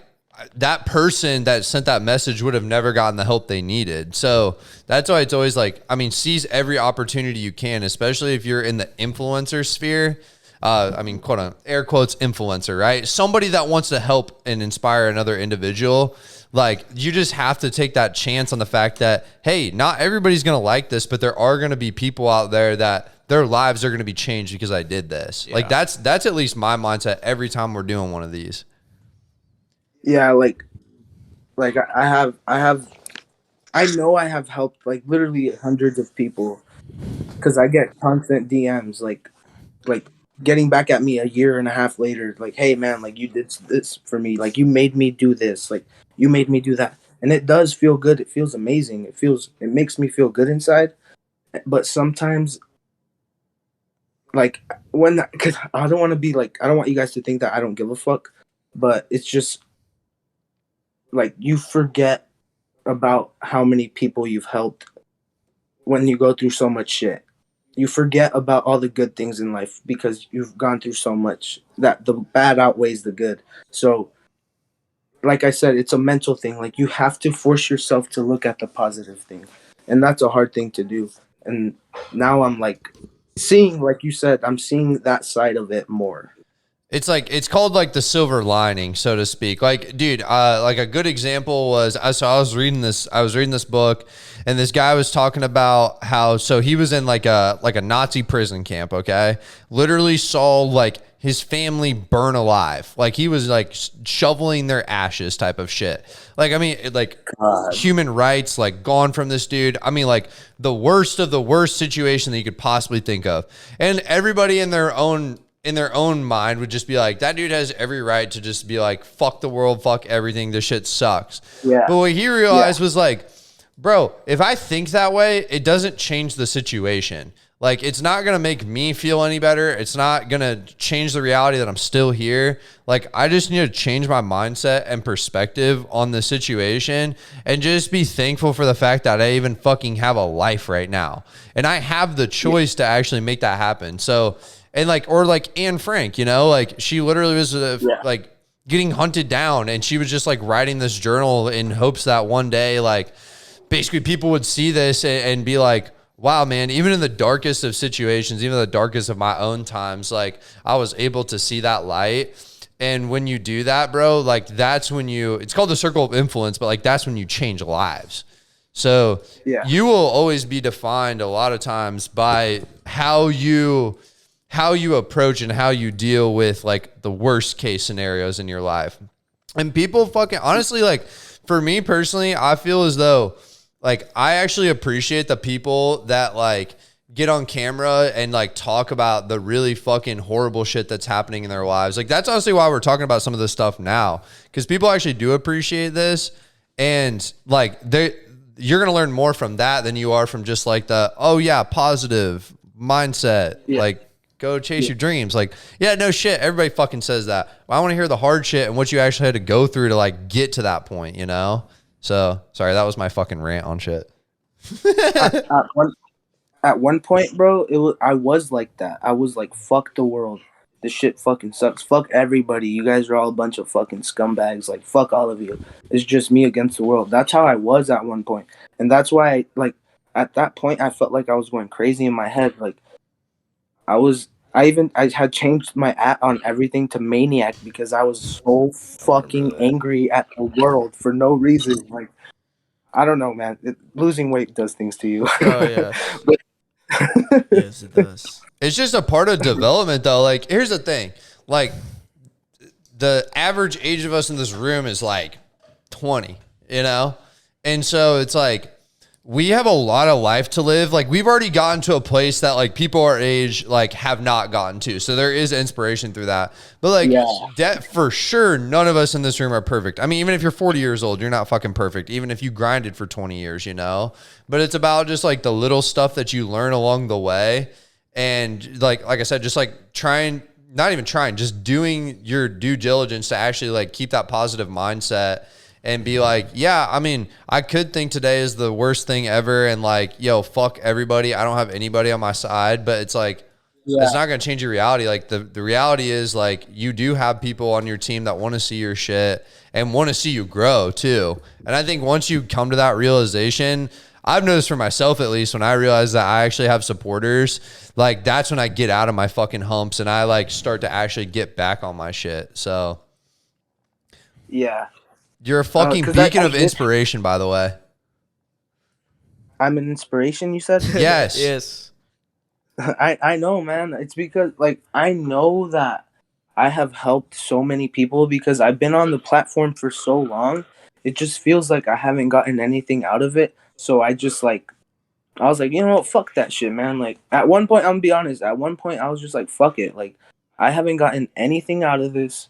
that person that sent that message would have never gotten the help they needed. So that's why it's always like, I mean, seize every opportunity you can, especially if you're in the influencer sphere. I mean, quote unquote, air quotes, influencer, right? Somebody that wants to help and inspire another individual. Like, you just have to take that chance on the fact that, hey, not everybody's going to like this, but there are going to be people out there that their lives are going to be changed because I did this. Yeah. Like, that's at least my mindset every time we're doing one of these. Yeah. Like I know I have helped like literally hundreds of people, because I get constant DMs like getting back at me a year and a half later, like, hey man, like you did this for me, like you made me do this, like you made me do that. And it does feel good. It feels amazing. It makes me feel good inside. But sometimes, like, because I don't want to be like, I don't want you guys to think that I don't give a fuck, but it's just like, you forget about how many people you've helped when you go through so much shit. You forget about all the good things in life because you've gone through so much that the bad outweighs the good. So, like I said, it's a mental thing. Like, you have to force yourself to look at the positive thing. And that's a hard thing to do. And now I'm like seeing, like you said, I'm seeing that side of it more. It's like, it's called like the silver lining, so to speak. Like, dude, like a good example was, I was reading this book, and this guy was talking about how, so he was in like a Nazi prison camp. Okay. Literally saw like his family burn alive. Like, he was like shoveling their ashes type of shit. Like, I mean, like human rights, like gone from this dude. I mean, like the worst of the worst situation that you could possibly think of. And everybody in their own mind would just be like, that dude has every right to just be like, fuck the world, fuck everything, this shit sucks. Yeah. But what he realized was like, bro, if I think that way, it doesn't change the situation. Like, it's not going to make me feel any better. It's not going to change the reality that I'm still here. Like, I just need to change my mindset and perspective on the situation and just be thankful for the fact that I even fucking have a life right now. And I have the choice to actually make that happen. So, and like, or like Anne Frank, you know, like she literally was like getting hunted down, and she was just like writing this journal in hopes that one day, like, basically people would see this and be like, wow, man, even in the darkest of situations, even the darkest of my own times, like I was able to see that light. And when you do that, bro, like that's when it's called the circle of influence, but like that's when you change lives. So you will always be defined a lot of times by how you approach and how you deal with like the worst case scenarios in your life. And people fucking honestly, like for me personally, I feel as though like I actually appreciate the people that like get on camera and like talk about the really fucking horrible shit that's happening in their lives. Like that's honestly why we're talking about some of this stuff now, because people actually do appreciate this, and like you're gonna learn more from that than you are from just like the positive mindset, like go chase your dreams. Like, yeah, no shit. Everybody fucking says that. Well, I want to hear the hard shit and what you actually had to go through to like get to that point, you know? So sorry, that was my fucking rant on shit. At one point, bro, I was like that. I was like, fuck the world. This shit fucking sucks. Fuck everybody. You guys are all a bunch of fucking scumbags. Like, fuck all of you. It's just me against the world. That's how I was at one point. And that's why, like, at that point, I felt like I was going crazy in my head. Like, I had changed my on everything to maniac because I was so fucking angry at the world for no reason. Like, I don't know, man. Losing weight does things to you. Oh yeah. But yes, it does. It's just a part of development though. Like, here's the thing. Like, the average age of us in this room is like 20, you know? And so it's like, we have a lot of life to live. Like, we've already gotten to a place that like people our age like have not gotten to. So there is inspiration through that. But like that for sure, none of us in this room are perfect. I mean, even if you're 40 years old, you're not fucking perfect. Even if you grinded for 20 years, you know. But it's about just like the little stuff that you learn along the way. And like I said, just like just doing your due diligence to actually like keep that positive mindset. And be like, yeah, I mean, I could think today is the worst thing ever. And like, yo, fuck everybody. I don't have anybody on my side. But it's like, it's not going to change your reality. Like the reality is like, you do have people on your team that want to see your shit and want to see you grow too. And I think once you come to that realization, I've noticed for myself, at least when I realize that I actually have supporters, like that's when I get out of my fucking humps and I like start to actually get back on my shit. So yeah. You're a fucking beacon of inspiration, by the way. I'm an inspiration, you said? Yes. Yes. I know, man. It's because, like, I know that I have helped so many people because I've been on the platform for so long. It just feels like I haven't gotten anything out of it. So I just, like, I was like, you know what? Fuck that shit, man. Like, at one point, I'm gonna be honest. At one point, I was just like, fuck it. Like, I haven't gotten anything out of this.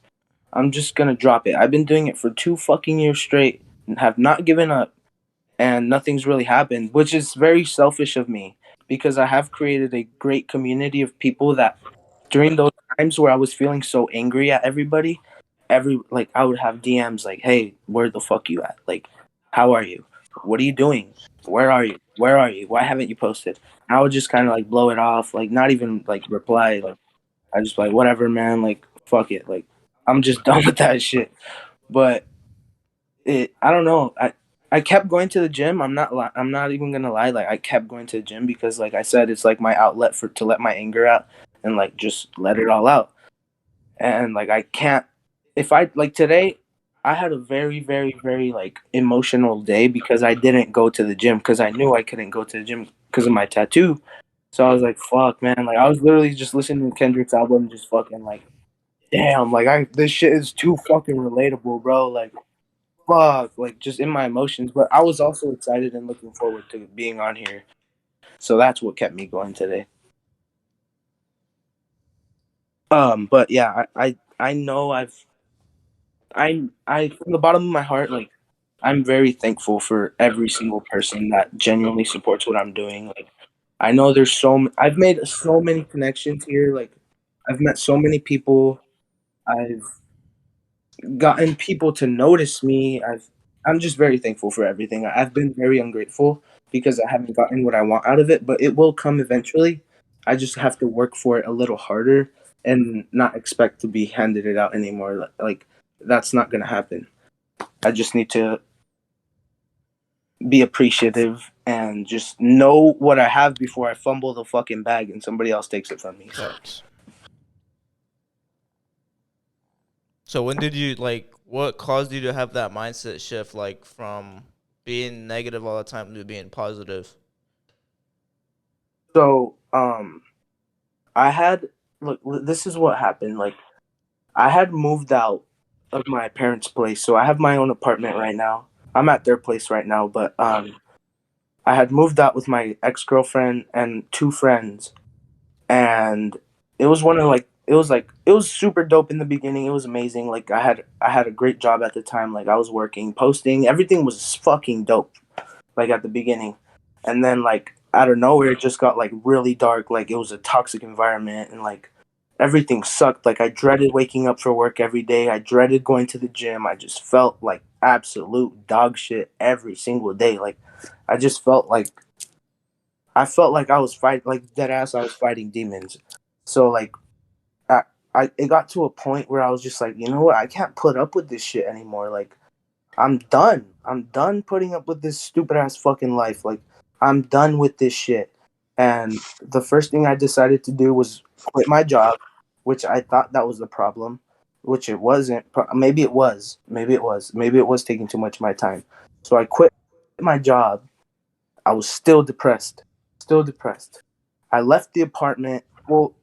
I'm just gonna drop it. I've been doing it for 2 fucking years straight and have not given up, and nothing's really happened, which is very selfish of me because I have created a great community of people that during those times where I was feeling so angry at everybody, I would have DMs like, "Hey, where the fuck you at? Like, how are you? What are you doing? Where are you? Where are you? Why haven't you posted?" And I would just kind of like blow it off, like not even like reply. Like I just like whatever, man. Like fuck it. Like I'm just done with that shit. But I don't know. I kept going to the gym. I'm not even gonna lie. Like I kept going to the gym because, like I said, it's like my outlet to let my anger out and like just let it all out. And like I can't. If I like today, I had a very very very like emotional day because I didn't go to the gym because I knew I couldn't go to the gym because of my tattoo. So I was like, fuck, man. Like I was literally just listening to Kendrick's album, just fucking like. Damn, like this shit is too fucking relatable, bro. Like, fuck, like just in my emotions. But I was also excited and looking forward to being on here. So that's what kept me going today. But yeah, I know I from the bottom of my heart, like I'm very thankful for every single person that genuinely supports what I'm doing. Like I know I've made so many connections here. Like, I've met so many people. I've gotten people to notice me. I'm just very thankful for everything. I've been very ungrateful because I haven't gotten what I want out of it, but it will come eventually. I just have to work for it a little harder and not expect to be handed it out anymore. Like that's not gonna happen. I just need to be appreciative and just know what I have before I fumble the fucking bag and somebody else takes it from me. Facts. So when did you what caused you to have that mindset shift, like from being negative all the time to being positive? So, I had look. This is what happened. Like, I had moved out of my parents' place, so I have my own apartment right now. I'm at their place right now, but I had moved out with my ex girlfriend and two friends, and it was one of like it was super dope in the beginning. It was amazing. Like I had a great job at the time. Like I was working, posting, everything was fucking dope. Like at the beginning, and then like out of nowhere, it just got like really dark. Like it was a toxic environment, and like everything sucked. Like I dreaded waking up for work every day. I dreaded going to the gym. I just felt like absolute dog shit every single day. Like I just felt like I was fighting, like dead ass. I was fighting demons. So like I, it got to a point where I was just like, you know what? I can't put up with this shit anymore. Like I'm done. I'm done putting up with this stupid ass fucking life. Like I'm done with this shit. And the first thing I decided to do was quit my job, which I thought that was the problem, which it wasn't. Maybe it was. Maybe it was. Maybe it was taking too much of my time. So I quit my job. I was still depressed. Still depressed. I left the apartment. Well,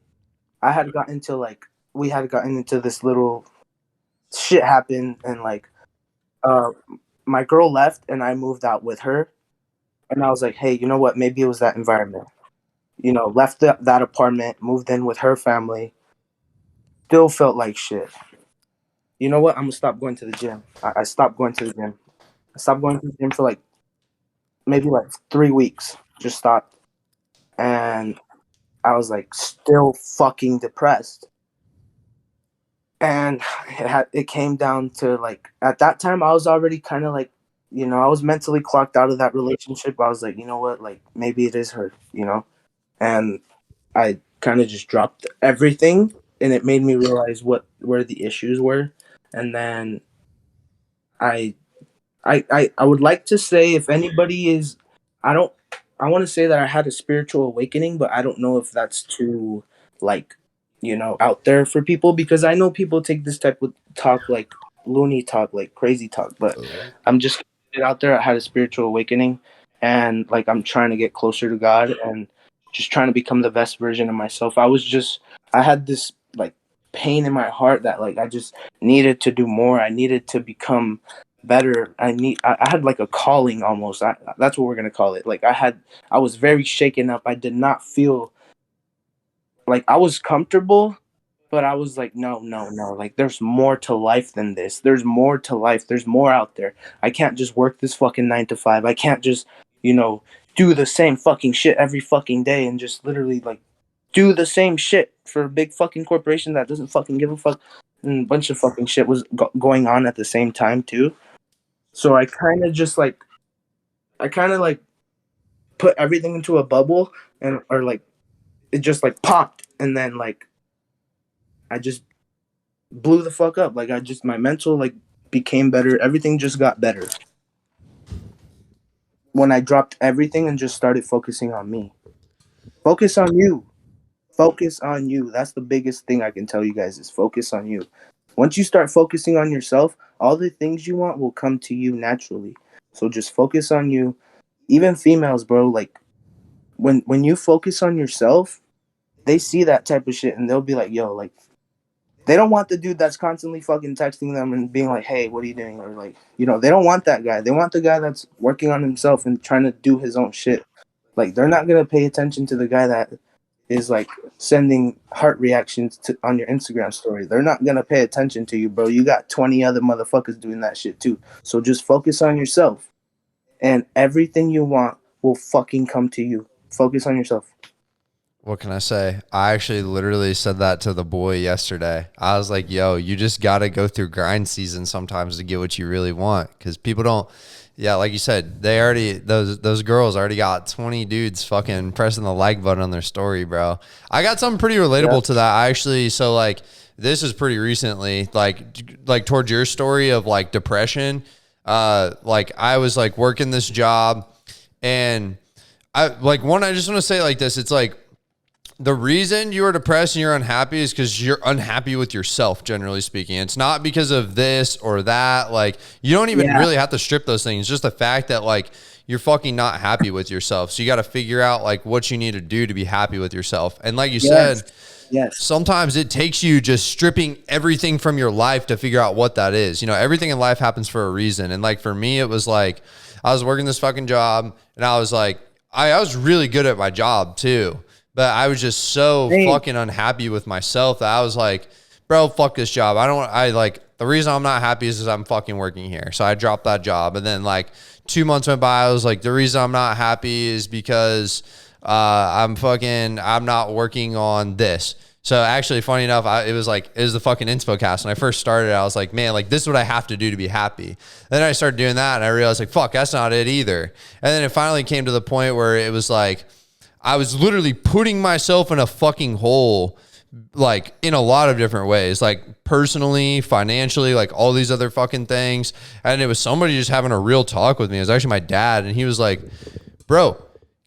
I had gotten into like we had gotten into this little shit happened and like uh my girl left and I moved out with her and I was like, hey, you know what? Maybe it was that environment. You know, left that apartment, moved in with her family, still felt like shit. You know what? I'm gonna stop going to the gym. I stopped going to the gym. I stopped going to the gym for like maybe like 3 weeks. Just stopped. And I was like still fucking depressed. And it came down to like at that time I was already kind of like, you know, I was mentally clocked out of that relationship. I was like, you know what, like maybe it is her, you know. And I kind of just dropped everything, and it made me realize where the issues were. And then I I would like to say if anybody is, I don't, I want to say that I had a spiritual awakening, but I don't know if that's too like, you know, out there for people because I know people take this type of talk like loony talk, like crazy talk, but I'm just putting it out there. I had a spiritual awakening, and like I'm trying to get closer to God and just trying to become the best version of myself. I had this like pain in my heart that like I just needed to do more. I needed to become better. I had like a calling almost. That's what we're gonna call it. Like I was very shaken up. I did not feel like I was comfortable, but I was like, no, no, no. Like there's more to life than this. There's more to life. There's more out there. I can't just work this fucking 9 to 5. I can't just, you know, do the same fucking shit every fucking day and just literally like do the same shit for a big fucking corporation that doesn't fucking give a fuck. And a bunch of fucking shit was going on at the same time too. So I kind of like put everything into a bubble and or like it just like popped and then like I just blew the fuck up. Like my mental like became better. Everything just got better when I dropped everything and just started focusing on me. Focus on you. Focus on you. That's the biggest thing I can tell you guys is focus on you. Once you start focusing on yourself, all the things you want will come to you naturally. So just focus on you. Even females, bro, like when you focus on yourself, they see that type of shit and they'll be like, yo, like they don't want the dude that's constantly fucking texting them and being like, hey, what are you doing? Or like, you know, they don't want that guy. They want the guy that's working on himself and trying to do his own shit. Like they're not gonna pay attention to the guy that is like sending heart reactions on your Instagram story. They're not gonna pay attention to you, bro. You got 20 other motherfuckers doing that shit too. So just focus on yourself and everything you want will fucking come to you. Focus on yourself. What can I say? I actually literally said that to the boy yesterday. I was like, yo, you just got to go through grind season sometimes to get what you really want. Because people don't, yeah, like you said, they already, those girls already got 20 dudes fucking pressing the like button on their story, bro. I got something pretty relatable to that. I actually, so like, this is pretty recently, like towards your story of like depression. Like I was like working this job and I just want to say it like this. It's like, the reason you are depressed and you're unhappy is because you're unhappy with yourself, generally speaking. It's not because of this or that. Like, you don't even really have to strip those things. It's just the fact that, like, you're fucking not happy with yourself. So you got to figure out, like, what you need to do to be happy with yourself. And like you said, sometimes it takes you just stripping everything from your life to figure out what that is. You know, everything in life happens for a reason. And, like, for me, it was like I was working this fucking job and I was like, I was really good at my job, too. But I was just so fucking unhappy with myself that I was like, bro, fuck this job. The reason I'm not happy is because I'm fucking working here. So I dropped that job. And then like 2 months went by. I was like, the reason I'm not happy is because I'm not working on this. So actually, funny enough, it was the fucking InspoCast. When I first started, I was like, man, like this is what I have to do to be happy. Then I started doing that and I realized like, fuck, that's not it either. And then it finally came to the point where it was like, I was literally putting myself in a fucking hole, like in a lot of different ways, like personally, financially, like all these other fucking things. And it was somebody just having a real talk with me. It was actually my dad. And he was like, bro,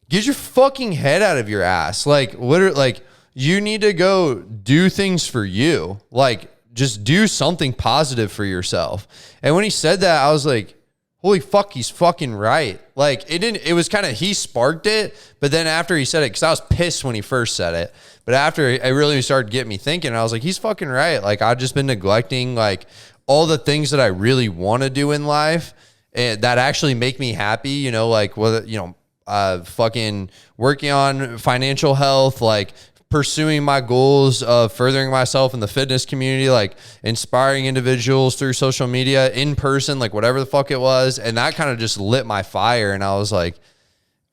get your fucking head out of your ass. Like, literally, like you need to go do things for you. Like, just do something positive for yourself. And when he said that, I was like, holy fuck, he's fucking right. Like it was kind of, he sparked it, but then after he said it, cause I was pissed when he first said it, but after it really started getting me thinking, I was like, he's fucking right. Like I've just been neglecting like all the things that I really want to do in life and that actually make me happy, you know, like whether, you know, fucking working on financial health, like pursuing my goals of furthering myself in the fitness community, like inspiring individuals through social media, in person, like whatever the fuck it was. And that kind of just lit my fire. And I was like,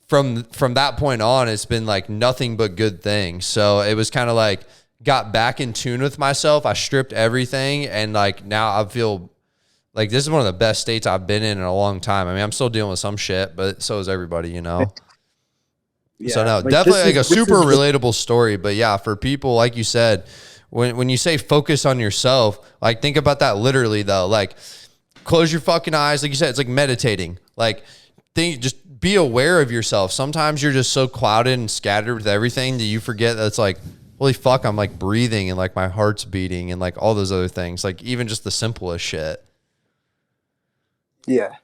from that point on, it's been like nothing but good things. So it was kind of like got back in tune with myself. I stripped everything. And like now I feel like this is one of the best states I've been in a long time. I mean, I'm still dealing with some shit, but so is everybody, you know? Yeah, so no, like definitely like a super relatable story. But yeah, for people, like you said, when you say focus on yourself, like think about that literally though. Like close your fucking eyes. Like you said, it's like meditating. Like just be aware of yourself. Sometimes you're just so clouded and scattered with everything that you forget that it's like, holy fuck, I'm like breathing and like my heart's beating and like all those other things. Like even just the simplest shit. Yeah.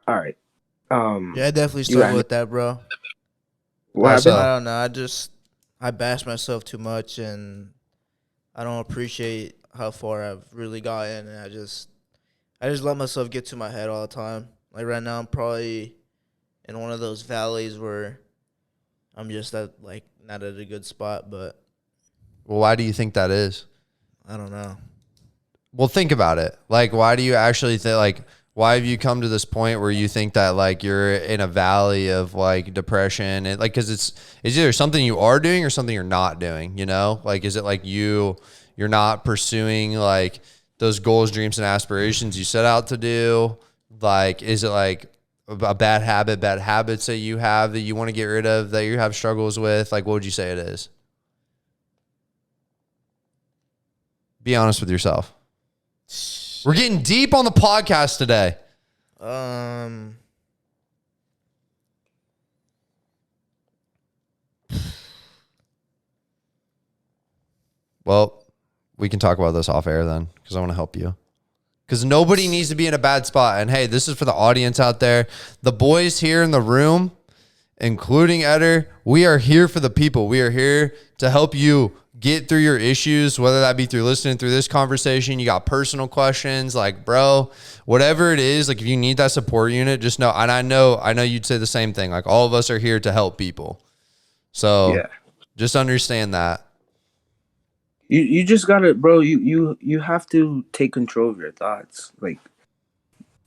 All right. Yeah, I definitely struggle with that, bro. Why? I don't know. I bash myself too much, and I don't appreciate how far I've really gotten. And I just let myself get to my head all the time. Like right now, I'm probably in one of those valleys where I'm just not at a good spot. But well, why do you think that is? I don't know. Well, think about it. Like, why do you actually think like? Why have you come to this point where you think that like you're in a valley of like depression and like, cause it's either something you are doing or something you're not doing, you know? Like, is it like you're not pursuing like those goals, dreams, and aspirations you set out to do? Like, is it like a bad habits that you have that you want to get rid of, that you have struggles with? Like, what would you say it is? Be honest with yourself. We're getting deep on the podcast today. Well, we can talk about this off air then, because I want to help you. Because nobody needs to be in a bad spot. And hey, this is for the audience out there. The boys here in the room, including Eder, we are here for the people. We are here to help you get through your issues, whether that be through listening through this conversation. You got personal questions, like, bro, whatever it is, like if you need that support unit, just know, and I know you'd say the same thing. Like all of us are here to help people. So yeah, just understand that. You just gotta, bro, you have to take control of your thoughts. Like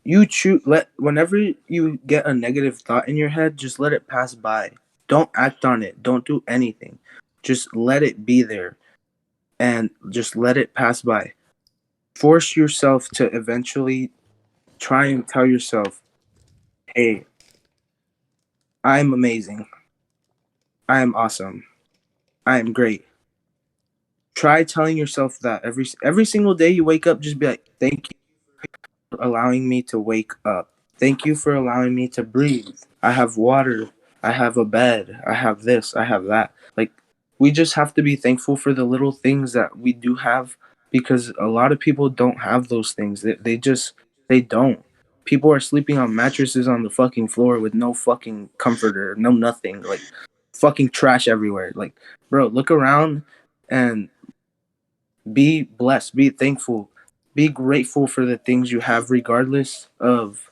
you choose, whenever you get a negative thought in your head, just let it pass by. Don't act on it. Don't do anything. Just let it be there and just let it pass by. Force yourself to eventually try and tell yourself, hey, I'm amazing. I am awesome. I am great. Try telling yourself that every single day you wake up, just be like, thank you for allowing me to wake up. Thank you for allowing me to breathe. I have water. I have a bed. I have this. I have that. Like, we just have to be thankful for the little things that we do have, because a lot of people don't have those things. They don't. People are sleeping on mattresses on the fucking floor with no fucking comforter, no nothing. Like, fucking trash everywhere. Like, bro, look around and be blessed, be thankful, be grateful for the things you have, regardless of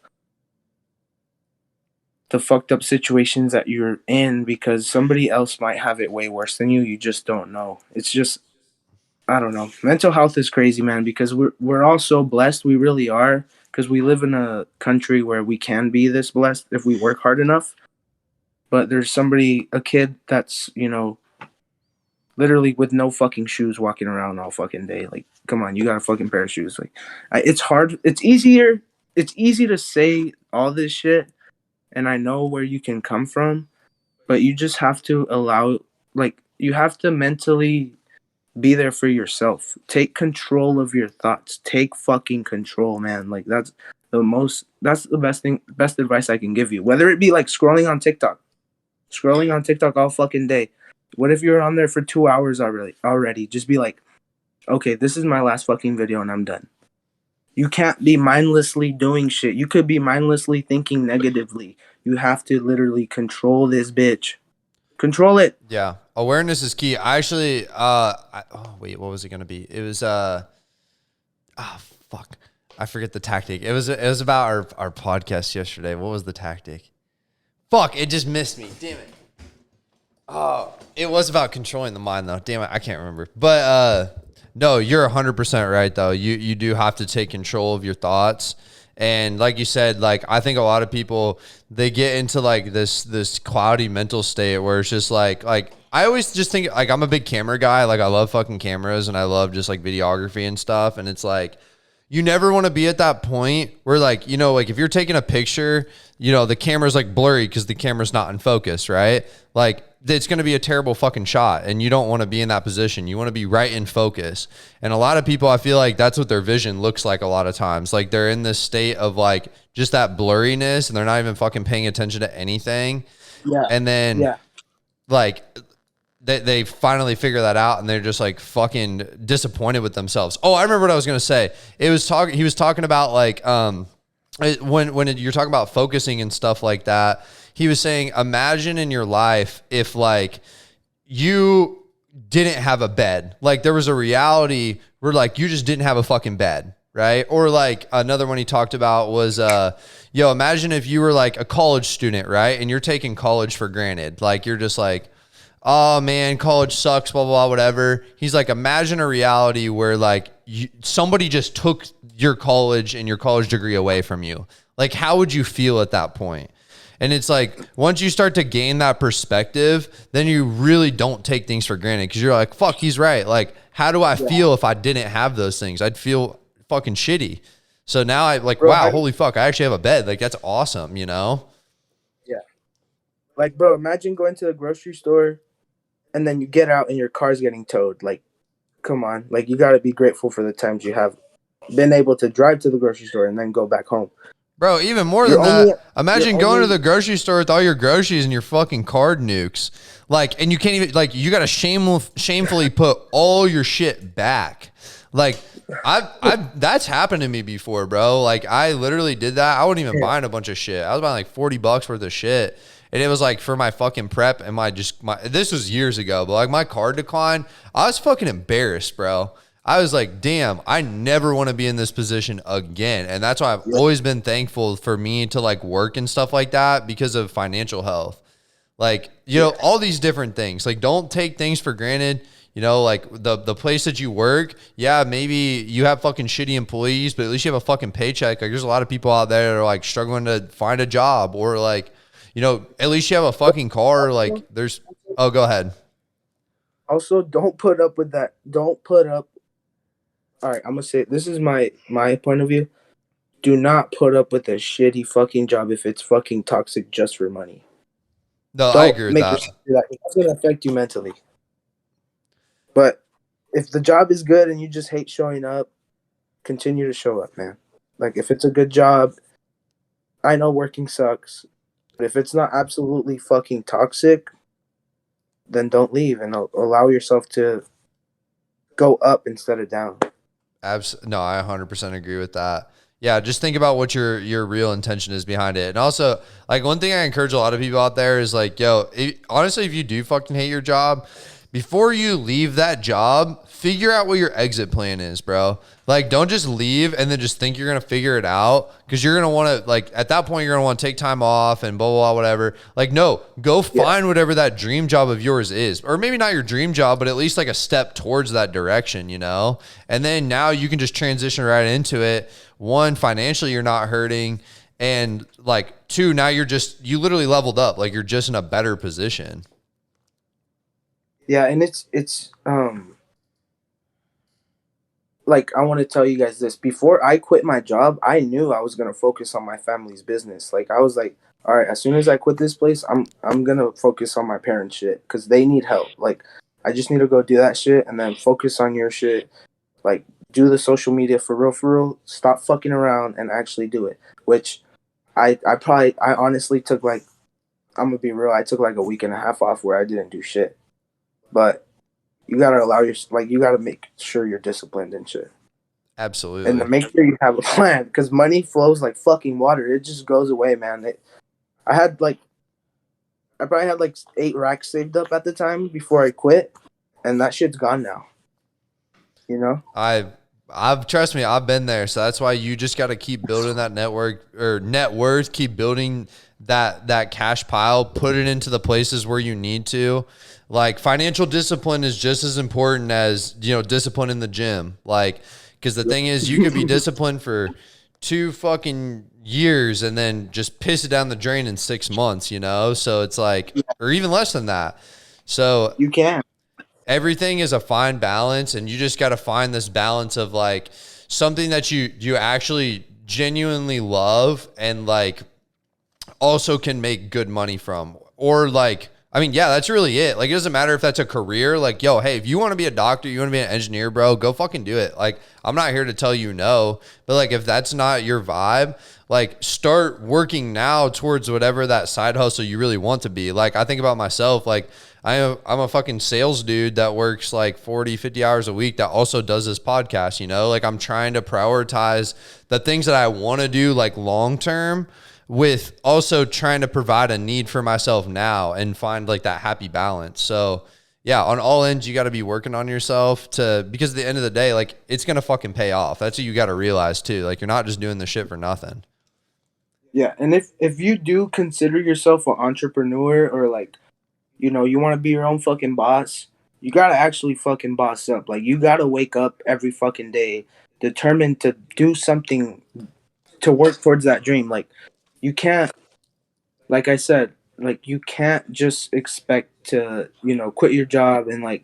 the fucked up situations that you're in, because somebody else might have it way worse than you. You just don't know. It's just, I don't know. Mental health is crazy, man, because we're all so blessed. We really are, because we live in a country where we can be this blessed if we work hard enough. But there's a kid that's, literally with no fucking shoes walking around all fucking day. Like, come on, you got a fucking pair of shoes. Like, it's hard. It's easy to say all this shit, and I know where you can come from, but you just have to you have to mentally be there for yourself. Take control of your thoughts. Take fucking control, man. Like, that's the best advice I can give you. Whether it be like scrolling on TikTok all fucking day. What if you're on there for 2 hours already? Just be like, okay, this is my last fucking video and I'm done. You can't be mindlessly doing shit. You could be mindlessly thinking negatively. You have to literally control this bitch. Control it. Yeah. Awareness is key. I actually, wait, what was it going to be? It was, fuck. I forget the tactic. It was about our podcast yesterday. What was the tactic? Fuck, it just missed me. Damn it. Oh, it was about controlling the mind though. Damn it, I can't remember. But no, you're 100% right though. You do have to take control of your thoughts. And like you said, like I think a lot of people, they get into like this cloudy mental state where it's just like I always just think like I'm a big camera guy. Like I love fucking cameras and I love just like videography and stuff. And it's like you never want to be at that point where like, like if you're taking a picture, the camera's like blurry because the camera's not in focus, right? Like it's going to be a terrible fucking shot and you don't want to be in that position. You want to be right in focus. And a lot of people, I feel like that's what their vision looks like a lot of times. Like they're in this state of like just that blurriness and they're not even fucking paying attention to anything. Yeah. And then like they finally figure that out and they're just like fucking disappointed with themselves. Oh, I remember what I was going to say. He was talking about like, when you're talking about focusing and stuff like that, he was saying, imagine in your life if like you didn't have a bed, like there was a reality where like you just didn't have a fucking bed, right? Or like another one he talked about was, imagine if you were like a college student, right? And you're taking college for granted. Like you're just like, oh man, college sucks, blah, blah, blah, whatever. He's like, imagine a reality where like somebody just took your college and your college degree away from you. Like, how would you feel at that point? And it's like, once you start to gain that perspective, then you really don't take things for granted because you're like, fuck, he's right. Like, how do I feel if I didn't have those things? I'd feel fucking shitty. So now I like, wow, holy fuck, I actually have a bed. Like, that's awesome, Yeah. Like, bro, imagine going to the grocery store and then you get out and your car's getting towed. Like, come on. Like, you got to be grateful for the times you have been able to drive to the grocery store and then go back home. Bro, even more than that, imagine going to the grocery store with all your groceries and your fucking card nukes. Like, and you can't even, like, you got to shamefully put all your shit back. Like, that's happened to me before, bro. Like, I literally did that. I wasn't even buying a bunch of shit. I was buying like $40 worth of shit. And it was like for my fucking prep and this was years ago, but like my card decline, I was fucking embarrassed, bro. I was like, damn, I never want to be in this position again. And that's why I've always been thankful for me to like work and stuff like that because of financial health. Like, all these different things. Like, don't take things for granted. You know, like the place that you work, yeah, maybe you have fucking shitty employees, but at least you have a fucking paycheck. Like there's a lot of people out there that are like struggling to find a job, or like, you know, at least you have a fucking car. Like there's, oh, go ahead. Also, don't put up with that. Don't put up. All right, I'm gonna say this is my point of view. Do not put up with a shitty fucking job if it's fucking toxic just for money. No, I Don't agree with make that. yourself do that. It's gonna affect you mentally. But if the job is good and you just hate showing up, continue to show up, man. Like if it's a good job, I know working sucks, but if it's not absolutely fucking toxic, then don't leave and allow yourself to go up instead of down. No, I 100% agree with that. Yeah, just think about what your real intention is behind it. And also, like, one thing I encourage a lot of people out there is like, yo, honestly, if you do fucking hate your job, before you leave that job, figure out what your exit plan is, bro. Like, don't just leave and then just think you're going to figure it out, because you're going to want to, like, at that point, you're going to want to take time off and blah, blah, blah, whatever. Like, no, go find whatever that dream job of yours is. Or maybe not your dream job, but at least like a step towards that direction, you know? And then now you can just transition right into it. One, financially, you're not hurting. And like, two, now you literally leveled up. Like, you're just in a better position. Yeah, and it's like, I want to tell you guys this. Before I quit my job, I knew I was gonna focus on my family's business. Like I was like, all right, as soon as I quit this place, I'm gonna focus on my parents' shit because they need help. Like I just need to go do that shit and then focus on your shit. Like do the social media for real. Stop fucking around and actually do it. Which I honestly took like, I'm gonna be real, I took like a week and a half off where I didn't do shit. But you gotta you gotta make sure you're disciplined and shit. Absolutely. And to make sure you have a plan, because money flows like fucking water. It just goes away, man. I probably had like 8 racks saved up at the time before I quit, and that shit's gone now. You know? I've trust me, I've been there. So that's why you just got to keep building that network or net worth, keep building that cash pile, put it into the places where you need to. Like financial discipline is just as important as, you know, discipline in the gym. Like, because the thing is, you could be disciplined for 2 fucking years and then just piss it down the drain in 6 months, you know? So it's like, or even less than that. So you can. Everything is a fine balance, and you just got to find this balance of like something that you actually genuinely love and like also can make good money from. Or like, I mean, yeah, that's really it. Like, it doesn't matter if that's a career. Like, yo, hey, if you want to be a doctor, you want to be an engineer, bro, go fucking do it. Like, I'm not here to tell you no, but like, if that's not your vibe, like, start working now towards whatever that side hustle you really want to be. Like, I think about myself, like, I'm a fucking sales dude that works like 40, 50 hours a week that also does this podcast, you know? Like, I'm trying to prioritize the things that I want to do, like, long term, with also trying to provide a need for myself now and find like that happy balance. So yeah, on all ends, you got to be working on yourself because at the end of the day, like, it's going to fucking pay off. That's what you got to realize too. Like, you're not just doing the shit for nothing. Yeah. And if you do consider yourself an entrepreneur, or like, you know, you want to be your own fucking boss, you got to actually fucking boss up. Like, you got to wake up every fucking day determined to do something to work towards that dream. Like, you can't, like I said, like, you can't just expect to, you know, quit your job and like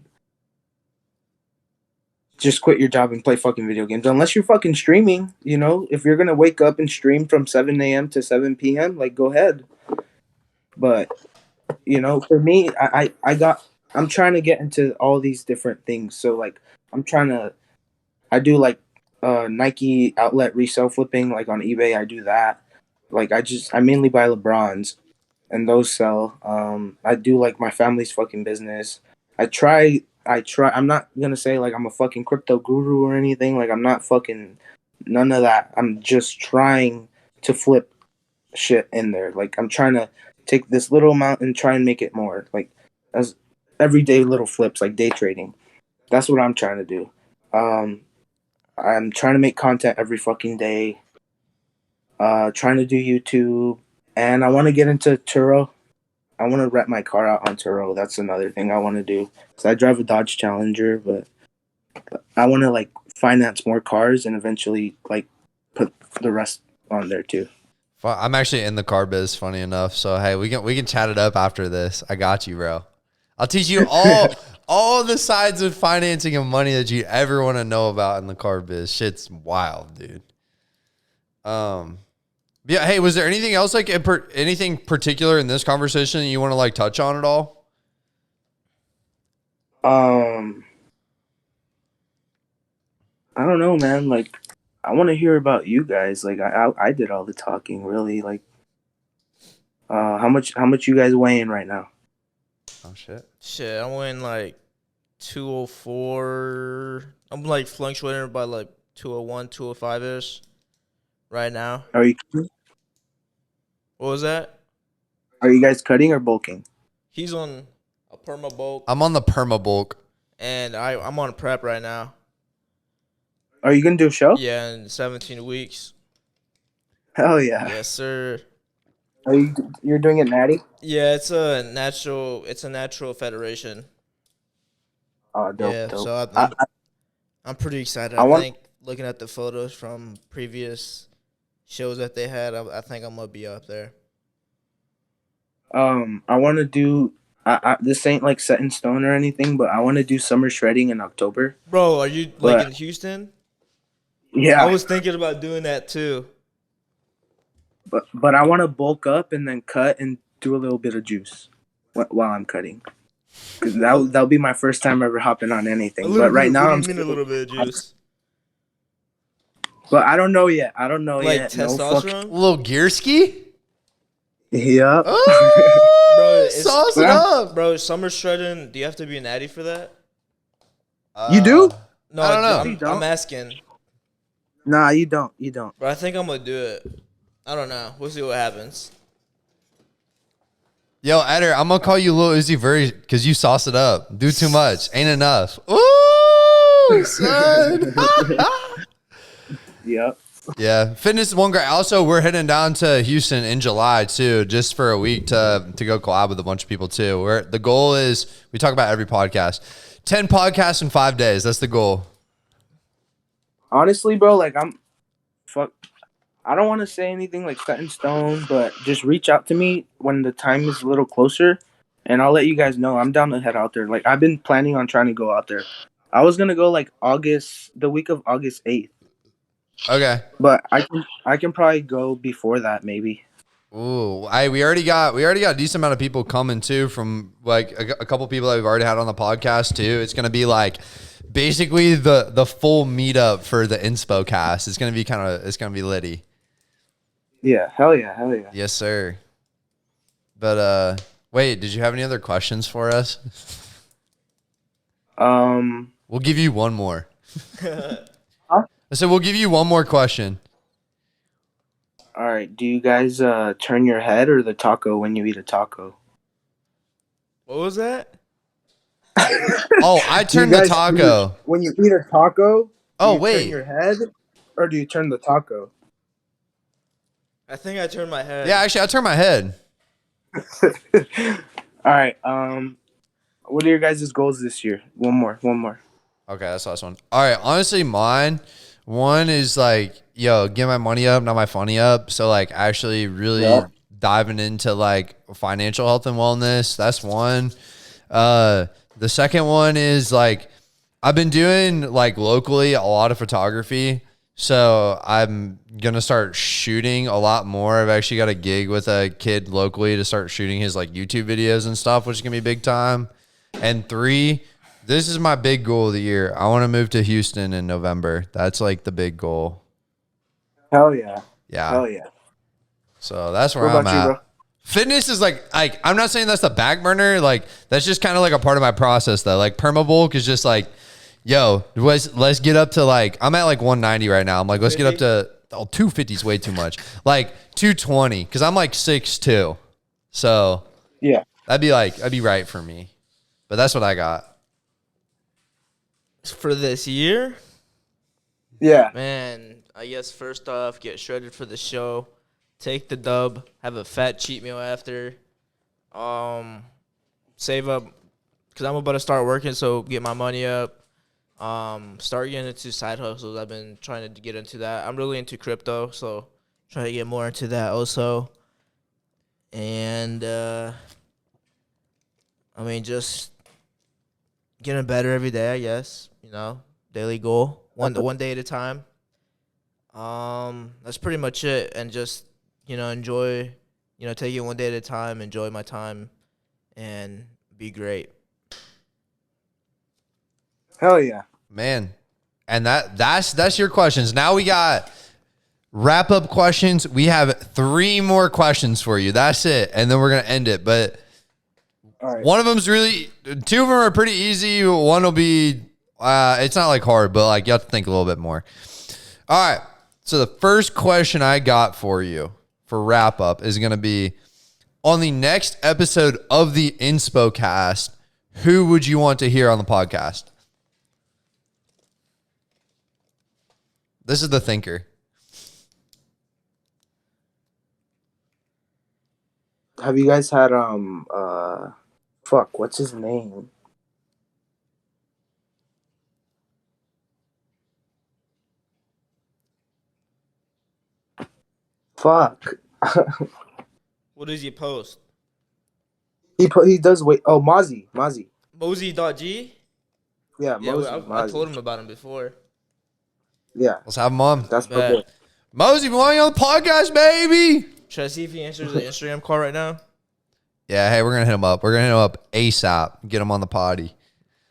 just quit your job and play fucking video games unless you're fucking streaming. You know, if you're gonna wake up and stream from 7 a.m. to 7 p.m., like, go ahead. But you know, for me, I'm trying to get into all these different things. So like, I do like Nike outlet resale flipping, like on eBay. I do that. Like, I mainly buy LeBrons and those sell. I do like my family's fucking business. I'm not gonna say like I'm a fucking crypto guru or anything. Like, I'm not fucking none of that. I'm just trying to flip shit in there. Like, I'm trying to take this little amount and try and make it more. Like, as everyday little flips, like day trading. That's what I'm trying to do. I'm trying to make content every fucking day. Trying to do YouTube, and I want to get into Turo. I want to rent my car out on Turo. That's another thing I want to do. Cause I drive a Dodge Challenger, but I want to like finance more cars and eventually like put the rest on there too. I'm actually in the car biz, funny enough. So hey, we can chat it up after this. I got you, bro. I'll teach you all the sides of financing and money that you ever want to know about in the car biz. Shit's wild, dude. Yeah. Hey, was there anything else like anything particular in this conversation that you want to like touch on at all? I don't know, man. Like, I want to hear about you guys. Like, I did all the talking, really. Like, how much you guys weighing right now? Oh shit. Shit, I'm weighing like 204. I'm like fluctuating by like 201, 205 ish right now. Are you What was that? are you guys cutting or bulking? He's on a perma bulk, I'm on the perma bulk. and I'm on prep right now. Are you gonna do a show? Yeah, in 17 weeks. Hell yeah! Yes, sir. You're doing it natty? Yeah, it's a natural federation. Oh, dope, Yeah, dope. so I'm pretty excited. I I want- think looking at the photos from previous shows that they had, I think I'm gonna be up there. I want to do. This ain't like set in stone or anything, but I want to do summer shredding in October. Bro, are you like But- in Houston? Yeah, I was thinking about doing that too. but I want to bulk up and then cut and do a little bit of juice while I'm cutting. Cause that'll be my first time ever hopping on anything. But right now I'm. a little bit of juice. But I don't know yet. I don't know Like yet. No fuck. testosterone? Little gear ski? Yep. Oh, Bro, it's- sauce it up. Bro, summer shredding, do you have to be an addy for that? You do? No, I don't know. You don't? I'm asking. Nah, you don't. You don't. But I think I'm gonna do it. I don't know. We'll see what happens. Yo, Eder, I'm gonna call you Lil Uzi Vert because you sauce it up. Do too much. Ain't enough. Ooh, son. Yep. Yeah, fitness is one great. Also, we're heading down to Houston in July too, just for a week to go collab with a bunch of people too. Where the goal is, we talk about every podcast, 10 podcasts in 5 days. That's the goal. Honestly, bro, like I don't want to say anything like set in stone, but just reach out to me when the time is a little closer, and I'll let you guys know. I'm down to head out there. Like I've been planning on trying to go out there. I was gonna go like the week of August 8th, Okay. but I can probably go before that maybe. Ooh, we already got a decent amount of people coming too from like a couple people that we've already had on the podcast too. It's gonna be like basically the full meetup for the InspoCast. It's gonna be litty. Yeah, hell yeah, hell yeah. Yes, sir. But wait, did you have any other questions for us? We'll give you one more. Huh? I said we'll give you one more question. All right. Do you guys turn your head or the taco when you eat a taco? What was that? Oh, I Do you turned the guys- taco. When you eat a taco, Oh, do you wait. turn your head or do you turn the taco? I think I turned my head. Yeah, actually, I turned my head. All right. What are your guys' goals this year? One more. Okay, that's the last one. All right, honestly, mine, one is like, yo, get my money up, not my funny up. So like actually really diving into like financial health and wellness. That's one. The second one is like, I've been doing like locally a lot of photography. So I'm going to start shooting a lot more. I've actually got a gig with a kid locally to start shooting his like YouTube videos and stuff, which is going to be big time. And 3, this is my big goal of the year. I want to move to Houston in November. That's like the big goal. Hell yeah. Yeah. Hell yeah. So that's where What I'm about you, at. bro? Fitness is like I'm not saying that's the back burner. Like that's just kind of like a part of my process though. Like permabulk is just like, yo, let's get up to like, I'm at like 190 right now. I'm like, let's get up to 250 is way too much. Like 220 because I'm like 6'2". So Yeah. that'd be right for me. But that's what I got. For this year, Yeah. man, I guess first off, get shredded for the show. Take the dub. Have a fat cheat meal after. Save up because I'm about to start working, so get my money up. Start getting into side hustles. I've been trying to get into that. I'm really into crypto, so trying to get more into that also. And just getting better every day, I guess. Daily goal, one day at a time. That's pretty much it, and just enjoy, take it one day at a time, enjoy my time, and be great. Hell yeah. Man. And that's your questions. Now we got wrap up questions. We have 3 more questions for you. That's it. And then we're going to end it. But All right. one of them's 2 of them are pretty easy. One will be, it's not like hard, but like you have to think a little bit more. All right. So the first question I got for you for wrap up is going to be, on the next episode of the InspoCast, who would you want to hear on the podcast? This is the thinker. Have you guys had what's his name? Fuck. What does he post? He does wait. Oh, Mozzie. Mosey.g? Yeah, Yeah, Mozzie. I told him about him before. Yeah, Let's have him on. that's Bet. perfect. Mosey, we want you on the podcast, baby. Should I see if he answers the Instagram call right now? Yeah, hey, we're going to hit him up. We're going to hit him up ASAP. Get him on the potty.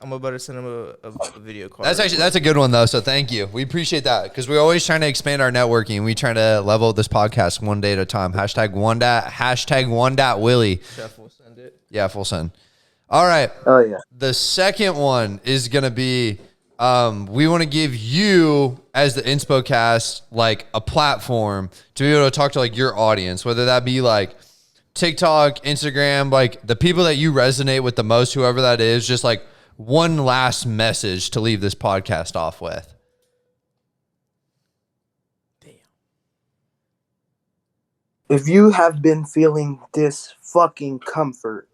I'm about to send him a video call. That's a good one, though, so thank you. We appreciate that because we're always trying to expand our networking. We trying to level this podcast one day at a time. Hashtag one Willie. Chef will send it. Yeah, full send. All right. Oh yeah. The second one is going to be, we want to give you as the InspoCast like a platform to be able to talk to like your audience, whether that be like TikTok, Instagram, like the people that you resonate with the most, whoever that is, just like one last message to leave this podcast off with. If you have been feeling this fucking comfort,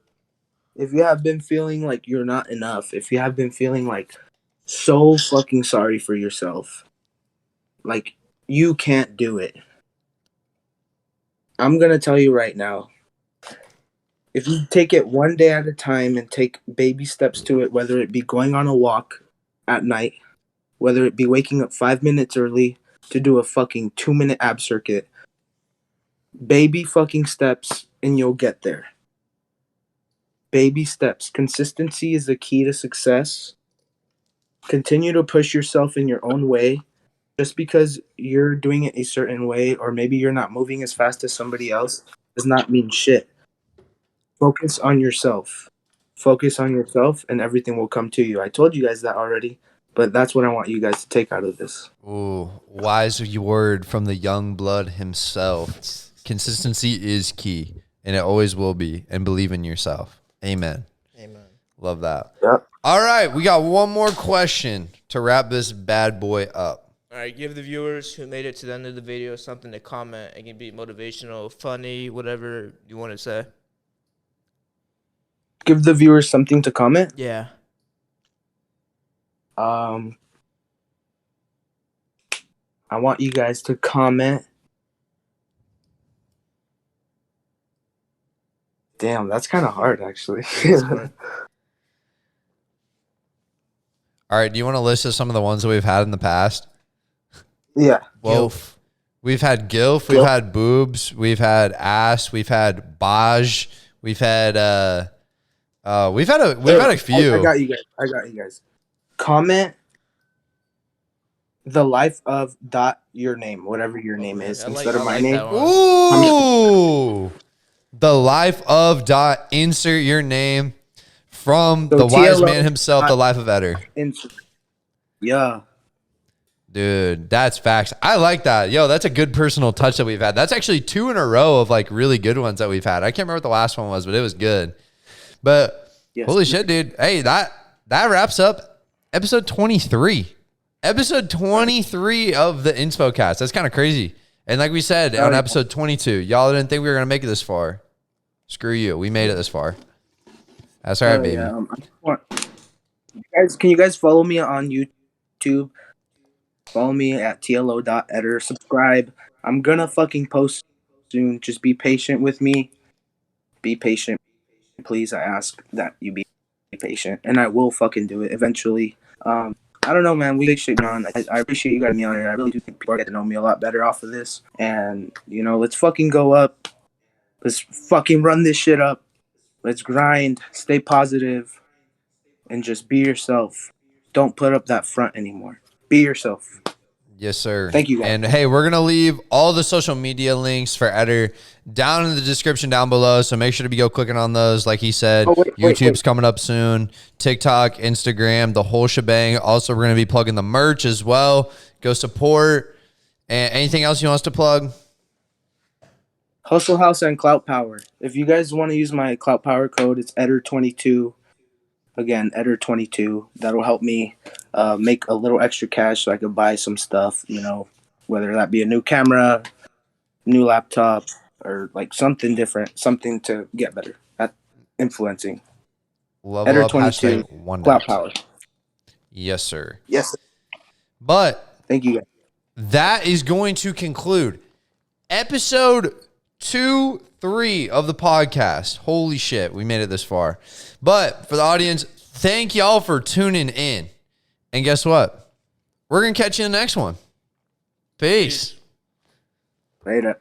if you have been feeling like you're not enough, if you have been feeling like so fucking sorry for yourself, like you can't do it, I'm gonna tell you right now, if you take it one day at a time and take baby steps to it, whether it be going on a walk at night, whether it be waking up 5 minutes early to do a fucking 2-minute ab circuit, baby fucking steps and you'll get there. Baby steps. Consistency is the key to success. Continue to push yourself in your own way. Just because you're doing it a certain way, or maybe you're not moving as fast as somebody else, does not mean shit. Focus on yourself. Focus on yourself and everything will come to you. I told you guys that already, but that's what I want you guys to take out of this. Ooh, wise word from the young blood himself. Consistency is key, and it always will be, and believe in yourself. Amen. Amen. Love that. Yep. All right, we got one more question to wrap this bad boy up. All right, give the viewers who made it to the end of the video something to comment. It can be motivational, funny, whatever you want to say. Give the viewers something to comment. Yeah. I want you guys to comment. Damn, that's kind of hard, actually. All right, do you want to list some of the ones that we've had in the past? Yeah. Well, Gilf. we've had Gilf, we've had boobs, we've had ass, we've had Baj, we've had we've had a few. I got you guys. Comment the life of your name, whatever your name is, instead of my name. Ooh. The life of insert your name from So the wise TLO man himself, the life of Eder. Yeah. Dude, that's facts. I like that. Yo, that's a good personal touch that we've had. That's actually 2 in a row of like really good ones that we've had. I can't remember what the last one was, but it was good. But Yes. holy shit, dude. Hey, that wraps up episode 23. Episode 23 of the InspoCast. That's kind of crazy. And like we said on episode 22, y'all didn't think we were going to make it this far. Screw you. We made it this far. That's all right, baby. Yeah, can you guys follow me on YouTube? Follow me at tlo.eder. Subscribe. I'm gonna fucking post soon. Just be patient with me. Be patient, please. I ask that you be patient, and I will fucking do it eventually. I don't know, man. We shit on. I appreciate you guys me on here. I really do think people are getting to know me a lot better off of this. And let's fucking go up. Let's fucking run this shit up. Let's grind. Stay positive, and just be yourself. Don't put up that front anymore. Be yourself. Yes, sir. Thank you, guys. And hey, we're going to leave all the social media links for Eder down in the description down below. So make sure to go clicking on those. Like he said, YouTube's coming up soon. TikTok, Instagram, the whole shebang. Also, we're going to be plugging the merch as well. Go support. And anything else you want us to plug? Hustle House and Clout Power. If you guys want to use my Clout Power code, it's Eder22. Again, Eder22. That'll help me make a little extra cash so I can buy some stuff, whether that be a new camera, new laptop, or like something different, something to get better at influencing. Level Eder22, Clout Power. Yes, sir. Yes, sir. But thank you, guys. That is going to conclude episode 2-3 of the podcast. Holy shit, we made it this far. But for the audience, thank y'all for tuning in. And guess what? We're going to catch you in the next one. Peace. Later.